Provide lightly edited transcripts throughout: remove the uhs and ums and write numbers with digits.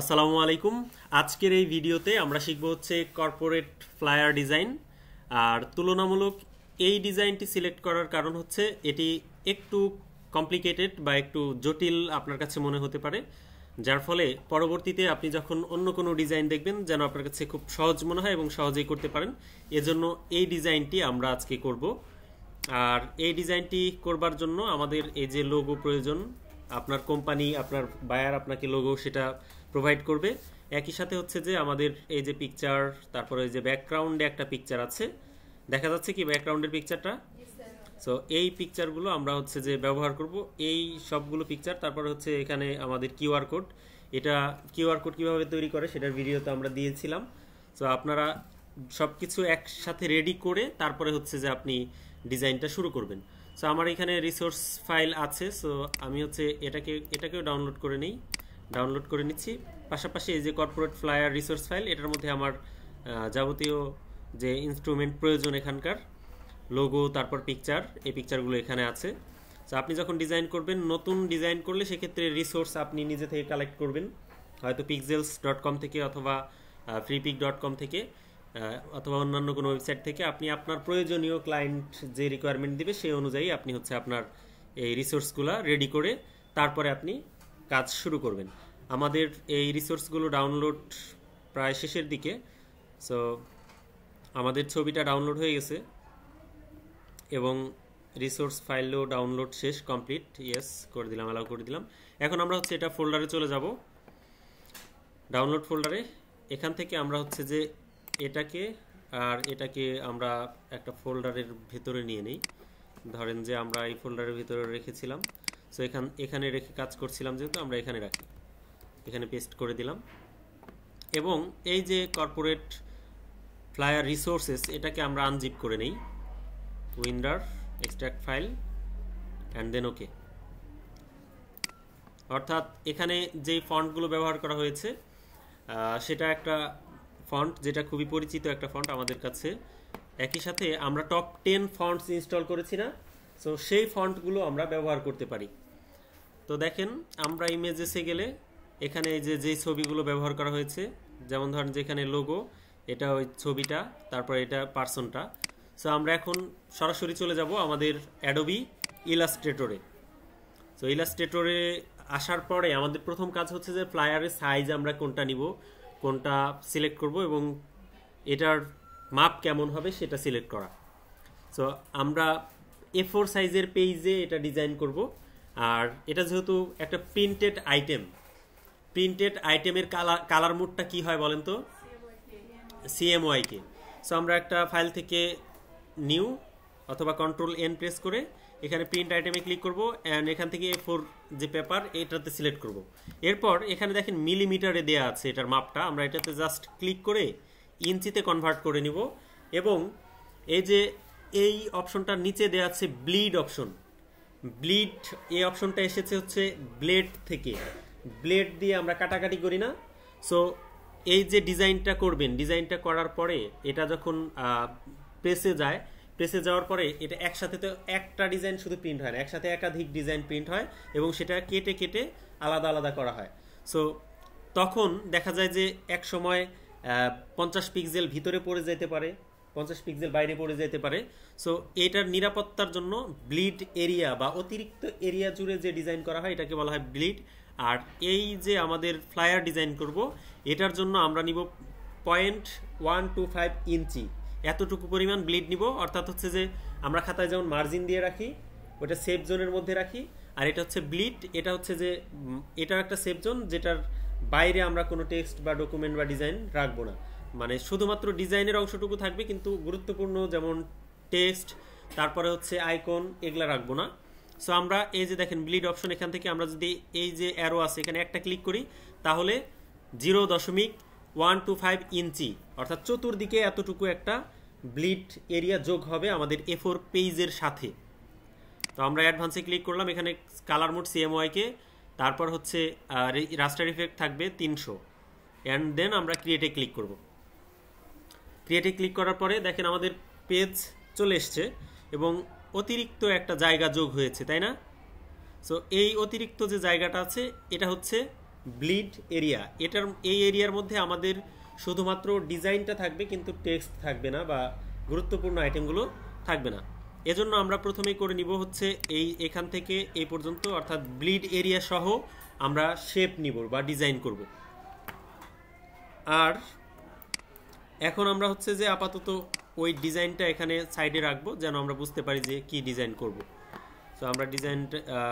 আসসালামু আলাইকুম। আজকের এই ভিডিওতে আমরা শিখব হচ্ছে কর্পোরেট ফ্লায়ার ডিজাইন। আর তুলনামূলক এই ডিজাইনটি সিলেক্ট করার কারণ হচ্ছে এটি একটু কমপ্লিকেটেড বা একটু জটিল আপনার কাছে মনে হতে পারে, যার ফলে পরবর্তীতে আপনি যখন অন্য কোনো ডিজাইন দেখবেন যেন আপনার কাছে খুব সহজ মনে হয় এবং সহজেই করতে পারেন। এজন্য এই ডিজাইনটি আমরা আজকে করব। আর এই ডিজাইনটি করবার জন্য আমাদের এই যে লোগো প্রয়োজন, আপনার কোম্পানি আপনার বায়ার আপনাকে লোগো সেটা প্রোভাইড করবে। একই সাথে হচ্ছে যে আমাদের এই যে পিকচার, তারপরে এই যে ব্যাকগ্রাউন্ডে একটা পিকচার আছে, দেখা যাচ্ছে কি ব্যাকগ্রাউন্ডের পিকচারটা। সো এই পিকচারগুলো আমরা হচ্ছে যে ব্যবহার করব, এই সবগুলো পিকচার। তারপরে হচ্ছে এখানে আমাদের কিউআর কোড, এটা কিউআর কোড কীভাবে তৈরি করে সেটার ভিডিওতে আমরা দিয়েছিলাম। সো আপনারা সব কিছু একসাথে রেডি করে তারপরে হচ্ছে যে আপনি ডিজাইনটা শুরু করবেন। সো আমার এখানে রিসোর্স ফাইল আছে, সো আমি হচ্ছে এটাকেও ডাউনলোড করে নিচ্ছি। পাশাপাশি এই যে কর্পোরেট ফ্লায়ার রিসোর্স ফাইল, এটার মধ্যে আমার যাবতীয় যে ইনস্ট্রুমেন্ট প্রয়োজন এখানকার লোগো, তারপর পিকচার, এই পিকচারগুলো এখানে আছে। সো আপনি যখন ডিজাইন করবেন, নতুন ডিজাইন করলে সেক্ষেত্রে রিসোর্স আপনি নিজে থেকে কালেক্ট করবেন, হয়তো pixels.com থেকে অথবা freepik.com থেকে অথবা অন্যান্য কোনো ওয়েবসাইট থেকে। আপনি আপনার প্রয়োজনীয় ক্লায়েন্ট যে রিকোয়ারমেন্ট দিবে সেই অনুযায়ী আপনি হচ্ছে আপনার এই রিসোর্সগুলো রেডি করে তারপরে আপনি কাজ শুরু করবেন। আমাদের এই রিসোর্সগুলো ডাউনলোড প্রায় শেষের দিকে। সো আমাদের ছবিটা ডাউনলোড হয়ে গেছে এবং রিসোর্স ফাইলও ডাউনলোড শেষ, কমপ্লিট, ইয়েস করে দিলাম, অ্যালাউ করে দিলাম। এখন আমরা হচ্ছে এটা ফোল্ডারে চলে যাব, ডাউনলোড ফোল্ডারে। এখান থেকে আমরা হচ্ছে যে এটাকে আমরা একটা ফোল্ডারের ভেতরে নিয়ে নিই। ধরেন যে আমরা এই ফোল্ডারের ভিতরে রেখেছিলাম, সো এখানে রেখে কাজ করছিলাম, যেহেতু আমরা এখানে রাখি, এখানে পেস্ট করে দিলাম। এবং এই যে কর্পোরেট ফ্লায়ার রিসোর্সেস, এটাকে আমরা আনজিপ করে নেই, WinRAR extract file and then okay. অর্থাৎ এখানে যেই ফন্টগুলো ব্যবহার করা হয়েছে সেটা একটা ফন্ট যেটা খুবই পরিচিত একটা ফন্ট আমাদের কাছে। একই সাথে আমরা টপ 10 ফন্টস ইনস্টল করেছি না, সো সেই ফন্টগুলো আমরা ব্যবহার করতে পারি। তো দেখেন আমরা ইমেজেসে গেলে এখানে যে ছবিগুলো ব্যবহার করা হয়েছে, যেমন ধরেন যেখানে লোগো, এটা ওই ছবিটা, তারপর এটা পার্সনটা। সো আমরা এখন সরাসরি চলে যাব আমাদের অ্যাডোবি ইলাস্ট্রেটরে। সো ইলাস্ট্রেটরে আসার পরে আমাদের প্রথম কাজ হচ্ছে যে ফ্লায়ারের সাইজ আমরা কোনটা নিব, কোনটা সিলেক্ট করব এবং এটার মাপ কেমন হবে সেটা সিলেক্ট করা। সো আমরা A4 সাইজের পেজে এটা ডিজাইন করব। আর এটা যেহেতু একটা প্রিন্টেড আইটেমের কালার মোডটা কি হয় বলেন তো? CMYK। সো আমরা একটা ফাইল থেকে নিউ অথবা Ctrl+N প্রেস করে এখানে প্রিন্ট আইটেমে ক্লিক করব অ্যান্ড এখান থেকে A4 যে পেপার এটাতে সিলেক্ট করব। এরপর এখানে দেখেন মিলিমিটারে দেয়া আছে এটার মাপটা, আমরা এটাতে জাস্ট ক্লিক করে ইঞ্চিতে কনভার্ট করে নিব। এবং এই অপশনটার নিচে দেয়া আছে ব্লিড অপশন। এই অপশনটা এসেছে হচ্ছে ব্লেড থেকে, ব্লেড দিয়ে আমরা কাটাকাটি করি না। সো এই যে ডিজাইনটা করবেন, ডিজাইনটা করার পরে এটা যখন প্রেসে যাওয়ার পরে এটা একসাথে তো একটা ডিজাইন শুধু প্রিন্ট হয় না, একসাথে একাধিক ডিজাইন প্রিন্ট হয় এবং সেটা কেটে কেটে আলাদা আলাদা করা হয়। সো তখন দেখা যায় যে এক সময় 50 পিক্সেল ভিতরে পড়ে যেতে পারে, 50 পিক্সেল বাইরে পড়ে যেতে পারে। সো এটার নিরাপত্তার জন্য ব্লিড এরিয়া বা অতিরিক্ত এরিয়া জুড়ে যে ডিজাইন করা হয় এটাকে বলা হয় ব্লিড। আর এই যে আমাদের ফ্লায়ার ডিজাইন করব, এটার জন্য আমরা নিব 0.125 ইঞ্চি, এতটুকু পরিমাণ ব্লিড নিব। অর্থাৎ হচ্ছে যে আমরা খাতায় যেমন মার্জিন দিয়ে রাখি, ওটা সেফ জোনের মধ্যে রাখি, আর এটা হচ্ছে ব্লিড, এটা হচ্ছে যে এটাও একটা সেফ জোন, যেটার বাইরে আমরা কোনো টেক্সট বা ডকুমেন্ট বা ডিজাইন রাখবো না। মানে শুধুমাত্র ডিজাইনের অংশটুকু থাকবে, কিন্তু গুরুত্বপূর্ণ যেমন টেক্সট, তারপরে হচ্ছে আইকন, এগুলা রাখবো না। সো আমরা এই যে দেখেন ব্লিড অপশন, এখান থেকে আমরা যদি এই যে অ্যারো আছে এখানে একটা ক্লিক করি, তাহলে 0.125 ইঞ্চি অর্থাৎ চতুর্দিকে এতটুকু একটা ব্লিড এরিয়া যোগ হবে আমাদের A4 পেজের সাথে। তো আমরা অ্যাডভান্সে ক্লিক করলাম, এখানে কালার মোড CMYK, তারপর হচ্ছে রাস্টার ইফেক্ট থাকবে 300 অ্যান্ড দেন আমরা ক্রিয়েটে ক্লিক করব। ক্রিয়েটে ক্লিক করার পরে দেখেন আমাদের পেজ চলে এসছে এবং অতিরিক্ত একটা জায়গা যোগ হয়েছে, তাই না? সো এই অতিরিক্ত যে জায়গাটা আছে এটা হচ্ছে ব্লিড এরিয়া, এই এরিয়ার মধ্যে আমাদের শুধুমাত্র ডিজাইনটা থাকবে, কিন্তু টেক্সট থাকবে না বা গুরুত্বপূর্ণ আইটেমগুলো থাকবে না। এজন্য আমরা প্রথমেই করে নিব হচ্ছে এখান থেকে এই পর্যন্ত, অর্থাৎ ব্লিড এরিয়া সহ আমরা শেপ নিব বা ডিজাইন করব। আর এখন আমরা হচ্ছে যে আপাতত ওই ডিজাইনটা এখানে সাইডে রাখবো, যেন আমরা বুঝতে পারি যে কি ডিজাইন করব। সো আমরা ডিজাইন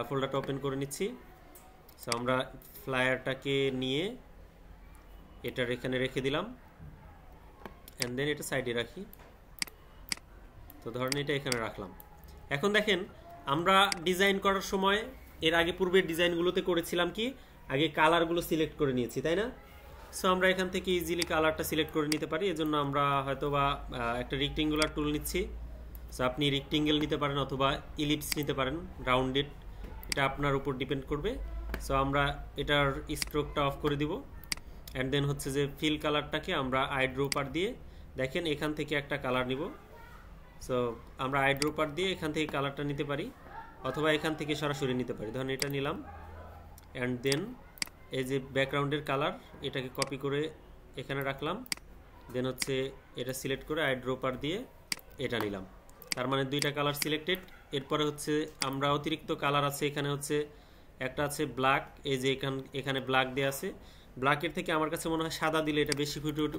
ফোল্ডারটা ওপেন করে নিচ্ছি। সো আমরা ফ্লায়ারটাকে নিয়ে এটার এখানে রেখে দিলাম, অ্যান্ড দেন এটা সাইডে রাখি। তো ধরেন এটা এখানে রাখলাম। এখন দেখেন আমরা ডিজাইন করার সময় এর আগে পূর্বের ডিজাইনগুলোতে করেছিলাম কি, আগে কালারগুলো সিলেক্ট করে নিয়েছি, তাই না? সো আমরা এখান থেকে ইজিলি কালারটা সিলেক্ট করে নিতে পারি। এজন্য আমরা হয়তো বা একটা রেক্টেঙ্গুলার টুল নিচ্ছি। সো আপনি রেক্টেঙ্গেল নিতে পারেন অথবা ইলিপস নিতে পারেন, রাউন্ডেড, এটা আপনার উপর ডিপেন্ড করবে। সো আমরা এটার স্ট্রোকটা অফ করে দিব, অ্যান্ড দেন হচ্ছে যে ফিল কালারটাকে আমরা আইড্রোপার দিয়ে, দেখেন এখান থেকে একটা কালার নিব। সো আমরা আইড্রোপার দিয়ে এখান থেকে কালারটা নিতে পারি, অথবা এখান থেকে সরাসরি নিতে পারি। ধরুন এটা নিলাম, অ্যান্ড দেন এই যে ব্যাকগ্রাউন্ডের কালার, এটাকে কপি করে এখানে রাখলাম। দেন হচ্ছে এটা সিলেক্ট করে আইড্রোপার দিয়ে এটা নিলাম। তার মানে দুইটা কালার সিলেক্টেড। এরপরে হচ্ছে আমরা অতিরিক্ত কালার আছে এখানে, হচ্ছে একটা আছে ব্ল্যাক, এই যে এখানে ব্ল্যাক দেওয়া আছে। ব্ল্যাকের থেকে আমার কাছে মনে হয় সাদা দিলে এটা বেশি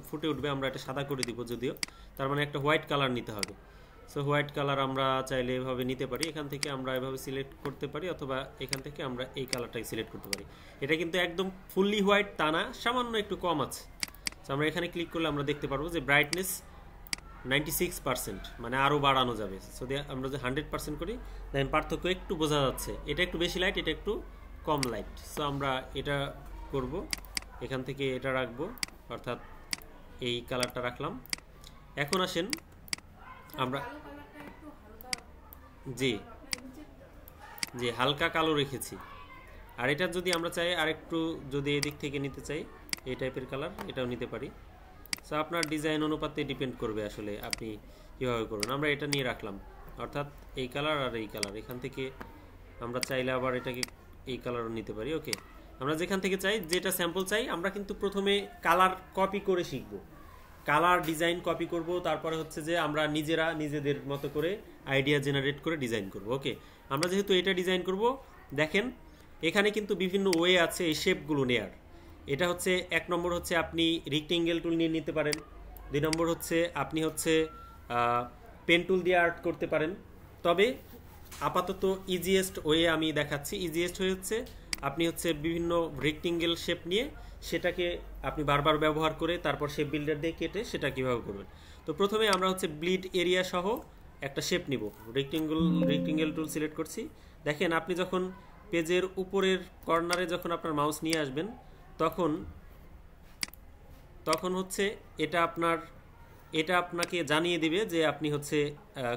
ফুটে উঠবে, আমরা এটা সাদা করে দিব যদিও। তার মানে একটা হোয়াইট কালার নিতে হবে। সো হোয়াইট কালার আমরা চাইলে এভাবে নিতে পারি, এখান থেকে আমরা এভাবে সিলেক্ট করতে পারি, অথবা এখান থেকে আমরা এই কালারটাই সিলেক্ট করতে পারি। এটা কিন্তু একদম ফুললি হোয়াইট তা না, সামান্য একটু কম আছে। সো আমরা এখানে ক্লিক করলে আমরা দেখতে পারবো যে ব্রাইটনেস 96%, মানে আরও বাড়ানো যাবে। সো আমরা যদি 100% করি, দেন পার্থক্য একটু বোঝা যাচ্ছে, এটা একটু বেশি লাইট, এটা একটু কম লাইট। সো আমরা এটা করব, এখান থেকে এটা রাখবো, অর্থাৎ এই কালারটা রাখলাম। এখন আসেন আমরা, জি জি হালকা কালো রেখেছি। আর এটা যদি আমরা চাই আরেকটু, যদি এদিক থেকে নিতে চাই এই টাইপের কালার, এটাও নিতে পারি। সো আপনার ডিজাইন অনুপাতে ডিপেন্ড করবে আসলে আপনি কীভাবে করবেন। আমরা এটা নিয়ে রাখলাম, অর্থাৎ এই কালার আর এই কালার। এখান থেকে আমরা চাইলে আবার এটাকে এই কালারও নিতে পারি। ওকে, আমরা যেখান থেকে চাই, যেটা স্যাম্পল চাই, আমরা কিন্তু প্রথমে কালার কপি করে শিখব, কালার ডিজাইন কপি করব, তারপরে হচ্ছে যে আমরা নিজেদের মতো করে আইডিয়া জেনারেট করে ডিজাইন করব। ওকে, আমরা যেহেতু এটা ডিজাইন করব, দেখেন এখানে কিন্তু বিভিন্ন ওয়ে আছে এই শেপগুলো নেয়ার। এটা হচ্ছে এক নম্বর, হচ্ছে আপনি রেক্টেঙ্গেল টুল নিয়ে নিতে পারেন। দুই নম্বর হচ্ছে আপনি হচ্ছে পেন টুল দিয়ে আর্ট করতে পারেন। তবে আপাতত ইজিয়েস্ট ওয়ে আমি দেখাচ্ছি। ইজিয়েস্ট ওয়ে হচ্ছে আপনি হচ্ছে বিভিন্ন রেক্টেঙ্গেল শেপ নিয়ে সেটাকে আপনি বারবার ব্যবহার করে তারপর শেপ বিল্ডার দিয়ে কেটে সেটা কীভাবে করবেন। তো প্রথমে আমরা হচ্ছে ব্লিড এরিয়া সহ একটা শেপ নিব। রেক্টেঙ্গেল টুল সিলেক্ট করছি। দেখেন আপনি যখন পেজের উপরের কর্নারে যখন আপনার মাউস নিয়ে আসবেন, তখন হচ্ছে এটা আপনাকে জানিয়ে দিবে যে আপনি হচ্ছে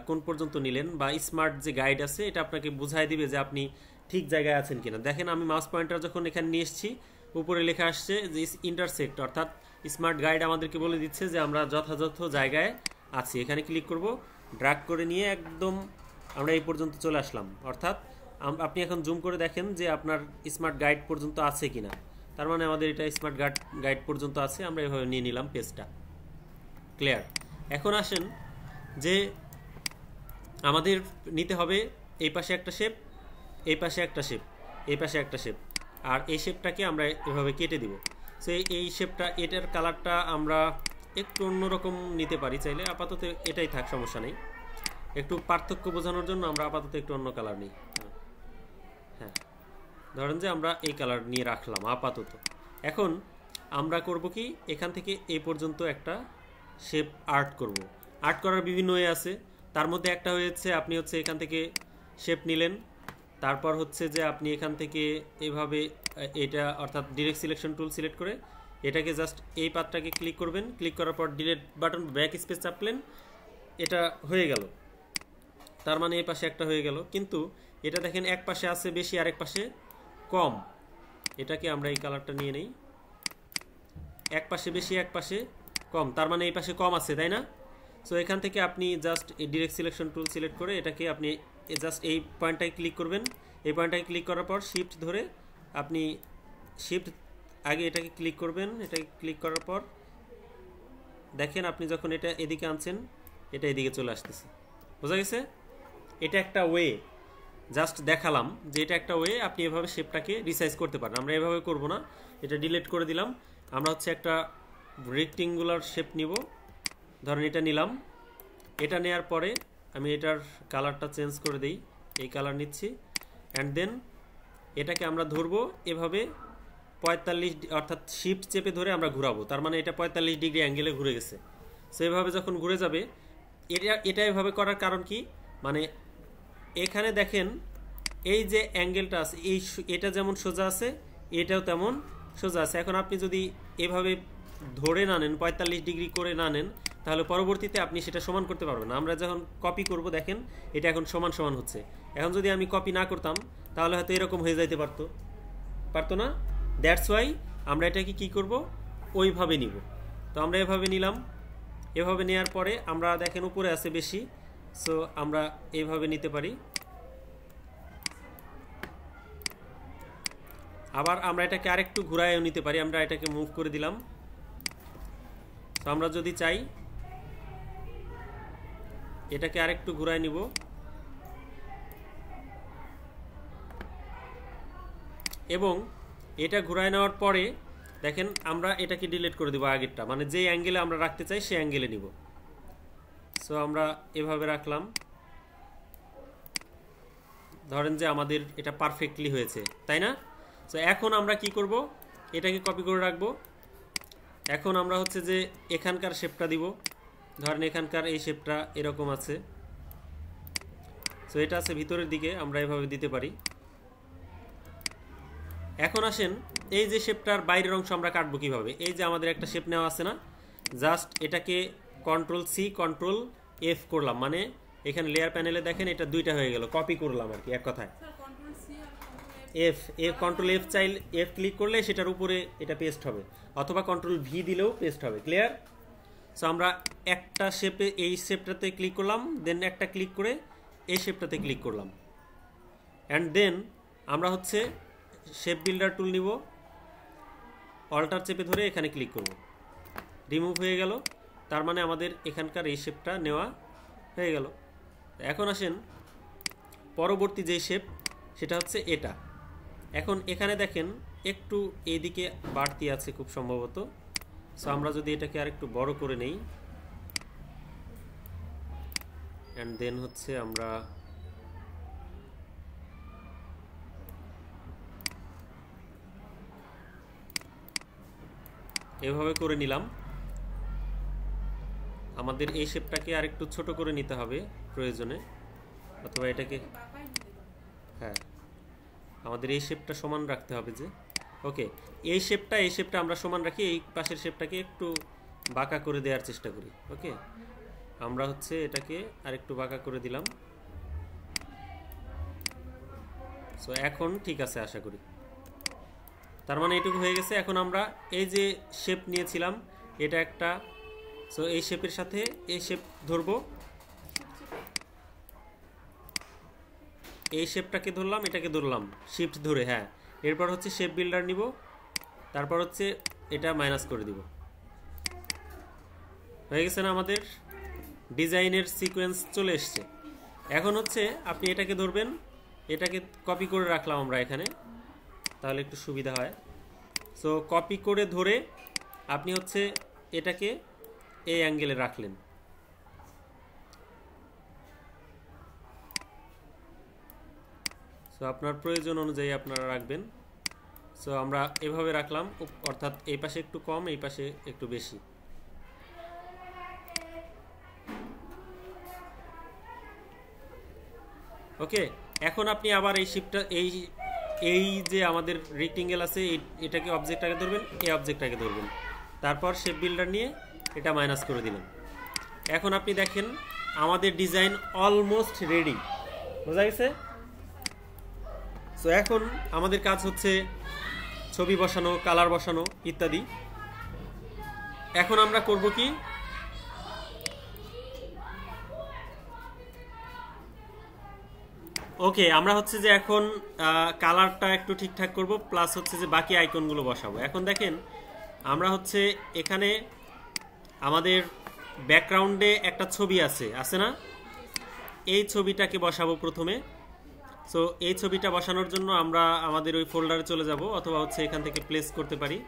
কোন পর্যন্ত নিলেন, বা স্মার্ট যে গাইড আছে এটা আপনাকে বুঝাই দিবে যে আপনি ঠিক জায়গায় আছেন কিনা। দেখেন আমি মাউস পয়েন্টার যখন এখানে নিয়ে এসেছি, উপরে লেখা আসছে যে ইন্টারসেক্ট, অর্থাৎ স্মার্ট গাইড আমাদেরকে বলে দিচ্ছে যে আমরা যথাযথ জায়গায় আছি। এখানে ক্লিক করব, ড্র্যাগ করে নিয়ে একদম আমরা এই পর্যন্ত চলে আসলাম। অর্থাৎ আপনি এখন জুম করে দেখেন যে আপনার স্মার্ট গাইড পর্যন্ত আছে কিনা। তার মানে আমাদের এটা স্মার্ট গাইড পর্যন্ত আছে। আমরা এভাবে নিয়ে নিলাম পেজটা। ক্লিয়ার? এখন আসেন যে আমাদের নিতে হবে এই পাশে একটা শেপ, এই পাশে একটা শেপ, এই পাশে একটা শেপ, আর এই শেপটাকে আমরা এভাবে কেটে দিব। সো এই শেপটা, এটার কালারটা আমরা একটু অন্যরকম নিতে পারি চাইলে। আপাতত এটাই থাক, সমস্যা নেই। একটু পার্থক্য বোঝানোর জন্য আমরা আপাতত একটু অন্য কালার নিই। হ্যাঁ, ধরেন যে আমরা এই কালার নিয়ে রাখলাম আপাতত। এখন আমরা করব কি, এখান থেকে এই পর্যন্ত একটা শেপ আর্ট করব। আর্ট করার বিভিন্ন ওয়ে আছে। তার মধ্যে একটা হয়েছে আপনি হচ্ছে এখান থেকে শেপ নিলেন, তারপর হচ্ছে যে আপনি এখান থেকে এভাবে এটা, অর্থাৎ ডিরেক্ট সিলেকশন টুল সিলেক্ট করে এটাকে জাস্ট এই পাতটাকে ক্লিক করবেন। ক্লিক করার পর ডিলিট বাটন, ব্যাক স্পেস চাপলেন, এটা হয়ে গেল। তার মানে এই পাশে একটা হয়ে গেল। কিন্তু এটা দেখেন এক পাশে আছে বেশি, আরেক পাশে কম। এটাকে আমরা এই কালারটা নিয়ে নেই। এক পাশে বেশি, এক পাশে কম, তার মানে এই পাশে কম আছে, তাই না? সো এখান থেকে আপনি just direct selection tool select করে এটাকে আপনি জাস্ট এই পয়েন্টটায় ক্লিক করবেন। এই পয়েন্টটায় ক্লিক করার পর শিফট ধরে আপনি শিফট আগে এটাকে ক্লিক করবেন, এটাকে ক্লিক করার পর দেখেন আপনি যখন এটা এদিকে আনছেন এটা এদিকে চলে আসতেছে। বোঝা গেছে? এটা একটা ওয়ে, জাস্ট দেখালাম যে এটা একটা ওয়ে, আপনি এভাবে শেপটাকে রিসাইজ করতে পারেন। আমরা এভাবে করব না, এটা ডিলিট করে দিলাম। আমরা হচ্ছে একটা রেক্টেঙ্গুলার শেপ নিব, ধরেন এটা নিলাম। এটা নেওয়ার পরে আমি এটার কালারটা চেঞ্জ করে দিই, এই কালার নিচ্ছি। অ্যান্ড দেন এটাকে আমরা ধরবো এভাবে 45 অর্থাৎ শিফট চেপে ধরে আমরা ঘোরাবো, তার মানে এটা 45 ডিগ্রি অ্যাঙ্গেলে ঘুরে গেছে। সো এভাবে যখন ঘুরে যাবে, এটা এভাবে করার কারণ কি, মানে এখানে দেখেন এই যে অ্যাঙ্গেলটা আছে এটা যেমন সোজা আছে এটাও তেমন সোজা আছে। এখন আপনি যদি এভাবে ধরে না নেন, 45 ডিগ্রি করে না নেন, তাহলে পরবর্তীতে আপনি সেটা সমান করতে পারবেন না। আমরা যখন কপি করব দেখেন এটা এখন সমান সমান হচ্ছে। এখন যদি আমি কপি না করতাম তাহলে হয়তো এরকম হয়ে যাইতে পারতো না। দ্যাটস ওয়াই আমরা এটাকে কি করব, ওইভাবে নিব। তো আমরা এভাবে নিলাম, এভাবে নেওয়ার পরে আমরা দেখেন উপরে আছে বেশি, সো আমরা এইভাবে নিতে পারি। আবার আমরা এটাকে আরেকটু ঘুরায়ও নিতে পারি, আমরা এটাকে মুভ করে দিলাম। তো আমরা যদি চাই এটাকে আরেকটু ঘুরায় নিব, এবং এটা ঘুরায় নেওয়ার পরে দেখেন আমরা এটাকে ডিলিট করে দেবো আগেরটা, মানে যে অ্যাঙ্গেলে আমরা রাখতে চাই সেই অ্যাঙ্গেলে নিব। সো আমরা এভাবে রাখলাম, ধরেন যে আমাদের এটা পারফেক্টলি হয়েছে, তাই না? সো এখন আমরা কি করব, এটাকে কপি করে রাখবো। এখন আমরা হচ্ছে যে এখানকার শেপটা দিব, ধরেন এখানকার এই শেপটা এরকম আছে, সো এটা আছে ভিতরের দিকে, আমরা এভাবে দিতে পারি। এখন আসেন এই যে শেপটার বাইরের অংশ আমরা কাটবো কিভাবে। এই যে আমাদের একটা শেপ নেওয়া আছে না, জাস্ট এটাকে Ctrl+C Ctrl+F করলাম, মানে এখানে লেয়ার প্যানেলে দেখেন এটা দুইটা হয়ে গেল, কপি করলাম আর কি এক কথায়। Ctrl+F চাইলে F ক্লিক করলে সেটার উপরে এটা পেস্ট হবে, অথবা Ctrl+V দিলেও পেস্ট হবে। ক্লিয়ার? সো আমরা একটা শেপে এই শেপটাতে ক্লিক করলাম, দেন একটা ক্লিক করে এই শেপটাতে ক্লিক করলাম, অ্যান্ড দেন আমরা হচ্ছে শেপ বিল্ডার টুল নিব, অল্টার চেপে ধরে এখানে ক্লিক করব, রিমুভ হয়ে গেল। তার মানে আমাদের এখানকার এই শেপটা নেওয়া হয়ে গেল। এখন আসেন পরবর্তী যে শেপ সেটা হচ্ছে এটা। এখন এখানে দেখেন একটু এইদিকে বাড়তি আছে খুব সম্ভবত, সো আমরা যদি এটাকে আর একটু বড় করে নেই, অ্যান্ড দেন হচ্ছে আমরা এভাবে করে নিলাম। আমাদের এই শেপটাকে আর একটু ছোট করে নিতে হবে প্রয়োজনে, অথবা এটাকে, হ্যাঁ আমাদের এই শেপটা সমান রাখতে হবে যে, ওকে এই শেপটা আমরা সমান রাখি, এই পাশের শেপটাকে একটু বাঁকা করে দেওয়ার চেষ্টা করি। ওকে, আমরা হচ্ছে এটাকে আর একটু বাঁকা করে দিলাম। সো এখন ঠিক আছে আশা করি, তার মানে এটুকু হয়ে গেছে। এখন আমরা এই যে শেপ নিয়েছিলাম এটা একটা, সো এই শেপের সাথে এই শেপ ধরবো, এই শেপটাকে ধরলাম, এটাকে ধরলাম শিফট ধরে, হ্যাঁ। এরপর হচ্ছে শেপ বিল্ডার নিব, তারপর হচ্ছে এটা মাইনাস করে দিব। হয়ে গেছে না, আমাদের ডিজাইনের সিকোয়েন্স চলে এসছে। এখন হচ্ছে আপনি এটাকে ধরবেন, এটাকে কপি করে রাখলাম আমরা এখানে, তাহলে একটু সুবিধা হয়। সো কপি করে ধরে আপনি হচ্ছে এটাকে এই অ্যাঙ্গেলে রাখলেন। সো আপনার প্রয়োজন অনুযায়ী আপনারা রাখবেন। সো আমরা এভাবে রাখলাম, অর্থাৎ এই পাশে একটু কম, এই পাশে একটু বেশি। ওকে, এখন আপনি আবার এই শিপটা এই যে আমাদের রেক্টেঙ্গেল আছে এটাকে অবজেক্টটাকে ধরবেন, এই অবজেক্টটাকে ধরবেন, তারপর শেপ বিল্ডার নিয়ে এটা মাইনাস করে দিলেন। এখন আপনি দেখেন আমাদের ডিজাইন অলমোস্ট রেডি। বোঝা গেছে? সো এখন আমাদের কাজ হচ্ছে ছবি বসানো, কালার বসানো ইত্যাদি। এখন আমরা করব কি, ওকে, আমরা হচ্ছে যে এখন কালারটা একটু ঠিকঠাক করব, প্লাস হচ্ছে যে বাকি আইকনগুলো বসাবো। এখন দেখেন আমরা হচ্ছে এখানে আমাদের ব্যাকগ্রাউন্ডে একটা ছবি আছে না, এই ছবিটাকে বসাবো প্রথমে। সো এই ছবিটা বসানোর জন্য আমরা আমাদের ওই ফোল্ডারে চলে যাব, অথবা হচ্ছে এখান থেকে প্লেস করতে পারি।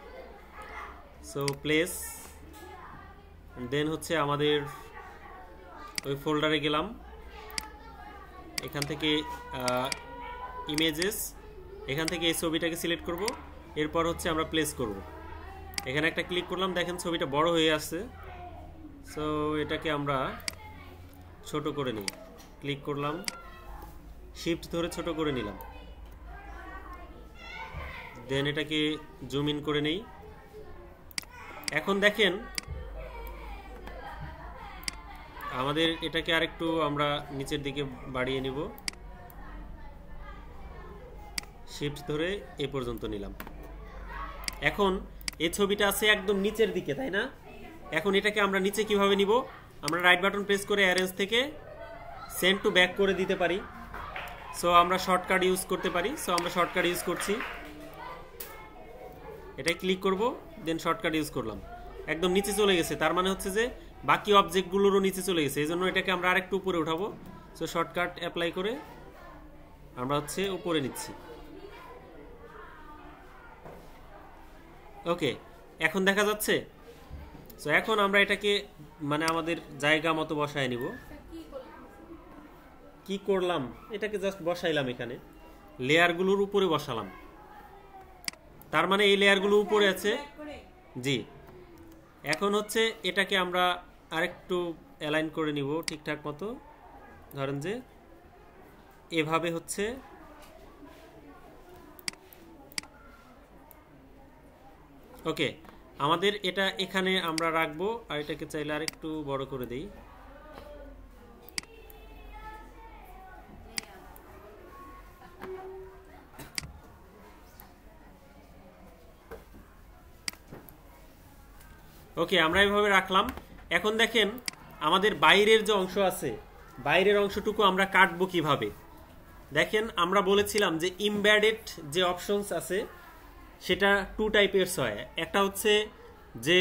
সো প্লেস, দেন হচ্ছে আমাদের ওই ফোল্ডারে গেলাম, এখান থেকে ইমেজেস, এখান থেকে এই ছবিটাকে সিলেক্ট করব, এরপর হচ্ছে আমরা প্লেস করব। এখানে একটা ক্লিক করলাম, দেখেন ছবিটা বড় হয়ে আসছে। সো এটাকে আমরা ছোট করে নিই, ক্লিক করলাম, শিফট ধরে ছোট করে নিলাম, দেন এটাকে জুম ইন করে নেই। এখন দেখেন আমাদের এটাকে আরেকটু আমরা নিচের দিকে বাড়িয়ে নিব, শিফট ধরে এ পর্যন্ত নিলাম। এখন এই ছবিটা আছে একদম নিচের দিকে, তাই না? এখন এটাকে আমরা নিচে কিভাবে নিব? আমরা রাইট বাটন প্রেস করে অ্যারেঞ্জ থেকে সেন্ড টু ব্যাক করে দিতে পারি। সো আমরা শর্টকাট ইউজ করতে পারি। সো আমরা শর্টকাট ইউজ করছি, এটাই ক্লিক করব, দেন শর্টকাট ইউজ করলাম, একদম নিচে চলে গেছে। তার মানে হচ্ছে যে বাকি অবজেক্টগুলোরও নিচে চলে গেছে, এই জন্য এটাকে আমরা আরেকটু উপরে উঠাবো। সো শর্টকাট অ্যাপ্লাই করে আমরা হচ্ছে উপরে নিচ্ছি। ওকে, এখন দেখা যাচ্ছে। সো এখন আমরা এটাকে মানে আমাদের জায়গা মতো বসায় নিব। কি করলাম, এটাকে জাস্ট বসাইলাম, এখানে লেয়ারগুলোর উপরে বসালাম। তার মানে এই লেয়ারগুলো উপরে আছে, জি। এখন হচ্ছে এটাকে আমরা আরেকটু অ্যালাইন করে নিব ঠিকঠাক মতো। ধরেন যে এভাবে হচ্ছে, ওকে। আমাদের এটা এখানে আমরা রাখবো, আর এটাকে চাইলে আরেকটু বড় করে দেই। ওকে, আমরা এভাবে রাখলাম। এখন দেখেন আমাদের বাইরের যে অংশ আছে, বাইরের অংশটুকু আমরা কাটবো কিভাবে। দেখেন আমরা বলেছিলাম যে ইমবেডেড যে অপশনস আছে সেটা টু টাইপের হয়। একটা হচ্ছে যে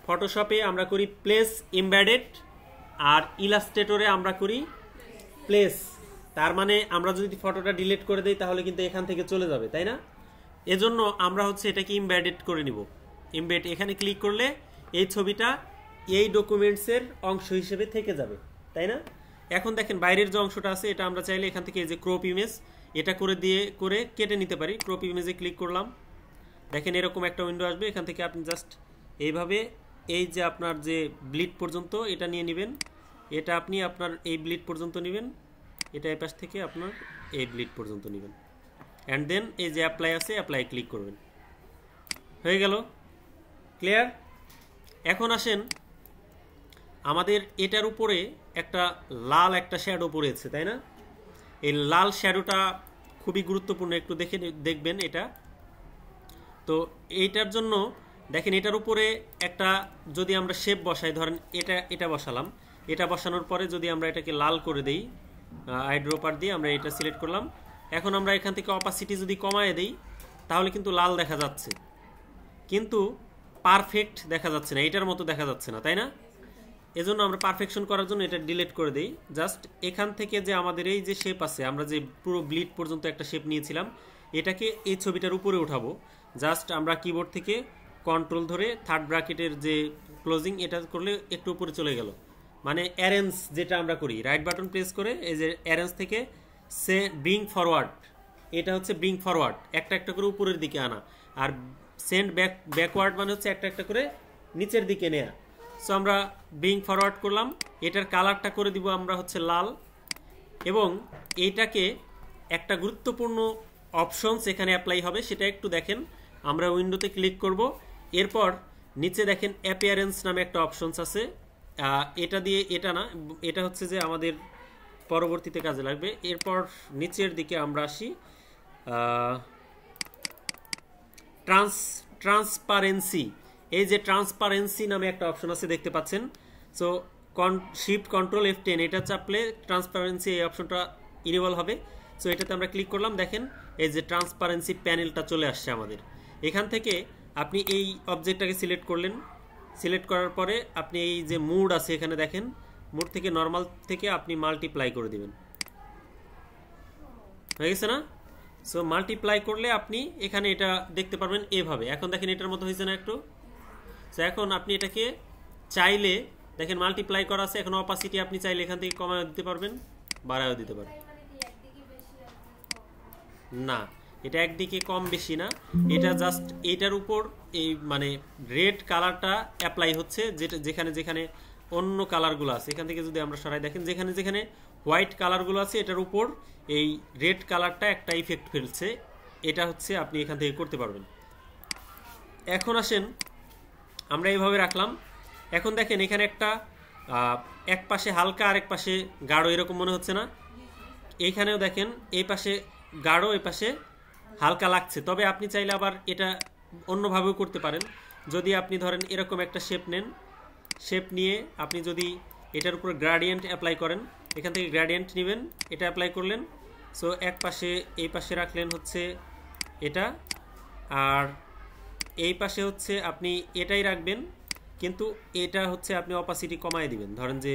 ফটোশপে আমরা করি প্লেস ইমবেডেড, আর ইলাস্ট্রেটরে আমরা করি প্লেস। তার মানে আমরা যদি ফটোটা ডিলিট করে দেই তাহলে কিন্তু এখান থেকে চলে যাবে, তাই না? এজন্য আমরা হচ্ছে এটাকে ইমবেডেড করে নিব। ইমবেড এখানে ক্লিক করলে এই ছবিটা এই ডকুমেন্টসের অংশ হিসেবে থেকে যাবে, তাই না? এখন দেখেন বাইরের যে অংশটা আছে এটা আমরা চাইলে এখান থেকে এই যে ক্রপ ইমেজ এটা করে কেটে নিতে পারি। ক্রপ ইমেজে ক্লিক করলাম, দেখেন এরকম একটা উইন্ডো আসবে। এখান থেকে আপনি জাস্ট এইভাবে এই যে আপনার যে ব্লিড পর্যন্ত এটা নিয়ে নেবেন, এটা আপনি আপনার এই ব্লিড পর্যন্ত নেবেন, এটা এই পাশ থেকে আপনার এই ব্লিড পর্যন্ত নেবেন, অ্যান্ড দেন এই যে অ্যাপ্লাই আছে অ্যাপ্লাই ক্লিক করবেন। হয়ে গেল, ক্লিয়ার? এখন আসেন আমাদের এটার উপরে একটা লাল একটা শ্যাডো পড়েছে, তাই না? এই লাল শ্যাডোটা খুবই গুরুত্বপূর্ণ, একটু দেখবেন এটা। এইটার জন্য দেখেন এটার উপরে একটা যদি আমরা শেপ বসাই, ধরেন এটা বসালাম, এটা বসানোর পরে যদি আমরা এটাকে লাল করে দেই, আইড্রপার দিয়ে আমরা এটা সিলেক্ট করলাম। এখন আমরা এখান থেকে অপাসিটি যদি কমায় দেই তাহলে কিন্তু লাল দেখা যাচ্ছে, কিন্তু পারফেক্ট দেখা যাচ্ছে না, এটার মতো দেখা যাচ্ছে না, তাই না? এজন্য আমরা পারফেকশন করার জন্য এটা ডিলিট করে দেই। জাস্ট এখান থেকে যে আমাদের এই যে শেপ আছে, আমরা যে পুরো ব্লিড পর্যন্ত একটা শেপ নিয়েছিলাম, এটাকে এই ছবিটার উপরে উঠাবো। জাস্ট আমরা কিবোর্ড থেকে কন্ট্রোল ধরে থার্ড ব্র্যাকেটের যে ক্লোজিং এটা করলে একটু উপরে চলে গেল। মানে অ্যারেঞ্জ যেটা আমরা করি, রাইট বাটন প্রেস করে এই যে অ্যারেঞ্জ থেকে সে ব্রিং ফরওয়ার্ড, এটা হচ্ছে ব্রিং ফরওয়ার্ড, একটা একটা করে উপরের দিকে আনা। আর সেন্ড ব্যাকওয়ার্ড মানে হচ্ছে একটা একটা করে নিচের দিকে নেয়া। সো আমরা ব্রিং ফরওয়ার্ড করলাম, এটার কালারটা করে দিব আমরা হচ্ছে লাল। এবং এইটাকে একটা গুরুত্বপূর্ণ অপশনস এখানে অ্যাপ্লাই হবে, সেটা একটু দেখেন। আমরা উইন্ডোতে ক্লিক করব, এরপর নিচে দেখেন অ্যাপিয়ারেন্স নামে একটা অপশনস আছে। এটা দিয়ে এটা না, এটা হচ্ছে যে আমাদের পরবর্তীতে কাজে লাগবে। এরপর নিচের দিকে আমরা আসি, ট্রান্সপারেন্সি। এই যে ট্রান্সপারেন্সি নামে একটা অপশন আছে দেখতে পাচ্ছেন। সো শিফট কন্ট্রোল F10 এটা চাপলে ট্রান্সপারেন্সি এই অপশনটা ইনেবল হবে। সো এটাতে আমরা ক্লিক করলাম, দেখেন এই যে ট্রান্সপারেন্সি প্যানেলটা চলে আসছে আমাদের। এখান থেকে আপনি এই অবজেক্টটাকে সিলেক্ট করলেন, সিলেক্ট করার পরে আপনি এই যে মুড আছে এখানে দেখেন, মুড থেকে নর্মাল থেকে আপনি মাল্টিপ্লাই করে দিবেন, হয়ে গেছে না? সো মাল্টিপ্লাই করলে আপনি এখানে এটা দেখতে পারবেন এভাবে। এখন দেখেন এটার মতো হয়েছে না একটু? সো এখন আপনি এটাকে চাইলে দেখেন মাল্টিপ্লাই করা আছে, এখন অপাসিটি আপনি চাইলে এখান থেকে কমায় দিতে পারবেন, বাড়ায়ও দিতে পারবেন। না, এটা একদিকে কম বেশি না, এটা জাস্ট এটার উপর এই মানে রেড কালারটা অ্যাপ্লাই হচ্ছে, যেটা যেখানে যেখানে অন্য কালারগুলো আছে এখান থেকে যদি আমরা সরাই দেখেন যেখানে যেখানে হোয়াইট কালারগুলো আছে এটার উপর এই রেড কালারটা একটা ইফেক্ট ফেলছে, এটা হচ্ছে আপনি এখান থেকে করতে পারবেন। এখন আসেন আমরা এইভাবে রাখলাম। এখন দেখেন এখানে একটা এক পাশে হালকা আর এক পাশে গাঢ় এরকম মনে হচ্ছে না? এইখানেও দেখেন এই পাশে গাঢ় এই পাশে হালকা লাগছে, তবে আপনি চাইলে আবার এটা অন্যভাবেও করতে পারেন। যদি আপনি ধরেন এরকম একটা শেপ নেন, শেপ নিয়ে আপনি যদি এটার উপর গ্রেডিয়েন্ট অ্যাপ্লাই করেন, এখান থেকে গ্রেডিয়েন্ট নেবেন, এটা অ্যাপ্লাই করলেন। সো এক পাশে এই পাশে রাখলেন হচ্ছে এটা, আর এই পাশে হচ্ছে আপনি এটাই রাখবেন, কিন্তু এটা হচ্ছে আপনি অপাসিটি কমায় দিবেন, ধরেন যে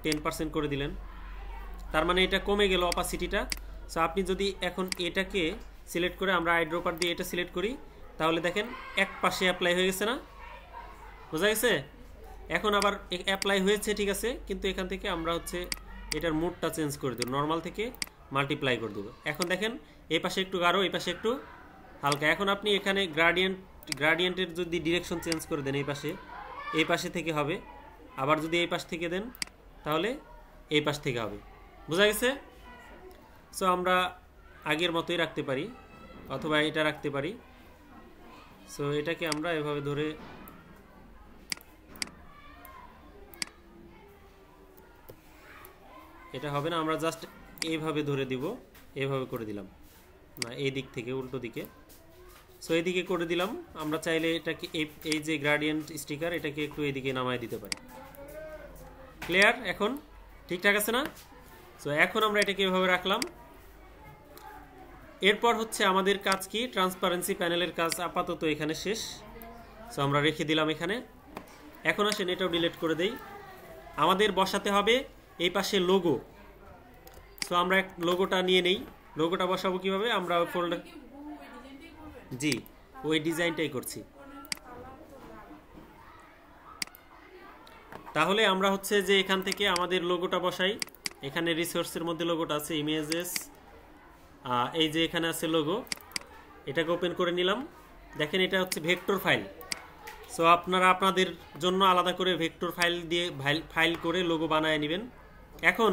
10% করে দিলেন, তার মানে এটা কমে গেল অপাসিটিটা। সো আপনি যদি এখন এটাকে সিলেক্ট করে আমরা আইড্রপার দিয়ে এটা সিলেক্ট করি, তাহলে দেখেন এক পাশে অ্যাপ্লাই হয়ে গেছে না? বোঝা গেছে? এখন আবার অ্যাপ্লাই হয়েছে ঠিক আছে, কিন্তু এখান থেকে আমরা হচ্ছে এটার মুডটা চেঞ্জ করে দেব, নর্মাল থেকে মাল্টিপ্লাই করে দেবো। এখন দেখেন এই পাশে একটু গাঢ় এই পাশে একটু হালকা। এখন আপনি এখানে গ্রাডিয়েন্টের যদি ডিরেকশন চেঞ্জ করে দেন, এই পাশে থেকে হবে, আবার যদি এই পাশ থেকে দেন তাহলে এই পাশ থেকে হবে। বোঝা গেছে? সো আমরা আগের মতোই রাখতে পারি অথবা এটা রাখতে পারি। সো এটাকে আমরা এভাবে ধরে এটা হবে না, আমরা জাস্ট এইভাবে ধরে দিব, এইভাবে করে দিলাম না, এই দিক থেকে উল্টো দিকে। সো এইদিকে করে দিলাম। আমরা চাইলে এটাকে এই যে গ্রেডিয়েন্ট স্টিকার এটাকে একটু এইদিকে নামায় দিতে পারি। ক্লিয়ার? এখন ঠিকঠাক আছে না? সো এখন আমরা এটাকে এভাবে রাখলাম। এরপর হচ্ছে আমাদের কাজ কি, ট্রান্সপারেন্সি প্যানেলের কাজ আপাতত এখানে শেষ। সো আমরা রেখে দিলাম এখানে। এখন আসেন এটাও ডিলিট করে দেই। আমাদের বসাতে হবে এই পাশে লোগো। সো আমরা লোগোটা নিয়ে নেই। লোগোটা বসাবো কিভাবে? আমরা ফোল্ডার, জি ওই ডিজাইনটাই করছি। তাহলে আমরা হচ্ছে যে এখান থেকে আমাদের লোগোটা বসাই। এখানে রিসোর্সের মধ্যে লোগোটা আছে, ইমেজেস, এই যে এখানে আছে লোগো, এটাকে ওপেন করে নিলাম। দেখেন এটা হচ্ছে ভেক্টর ফাইল। সো আপনারা আপনাদের জন্য আলাদা করে ভেক্টর ফাইল দিয়ে ফাইল করে লোগো বানায় নেবেন। এখন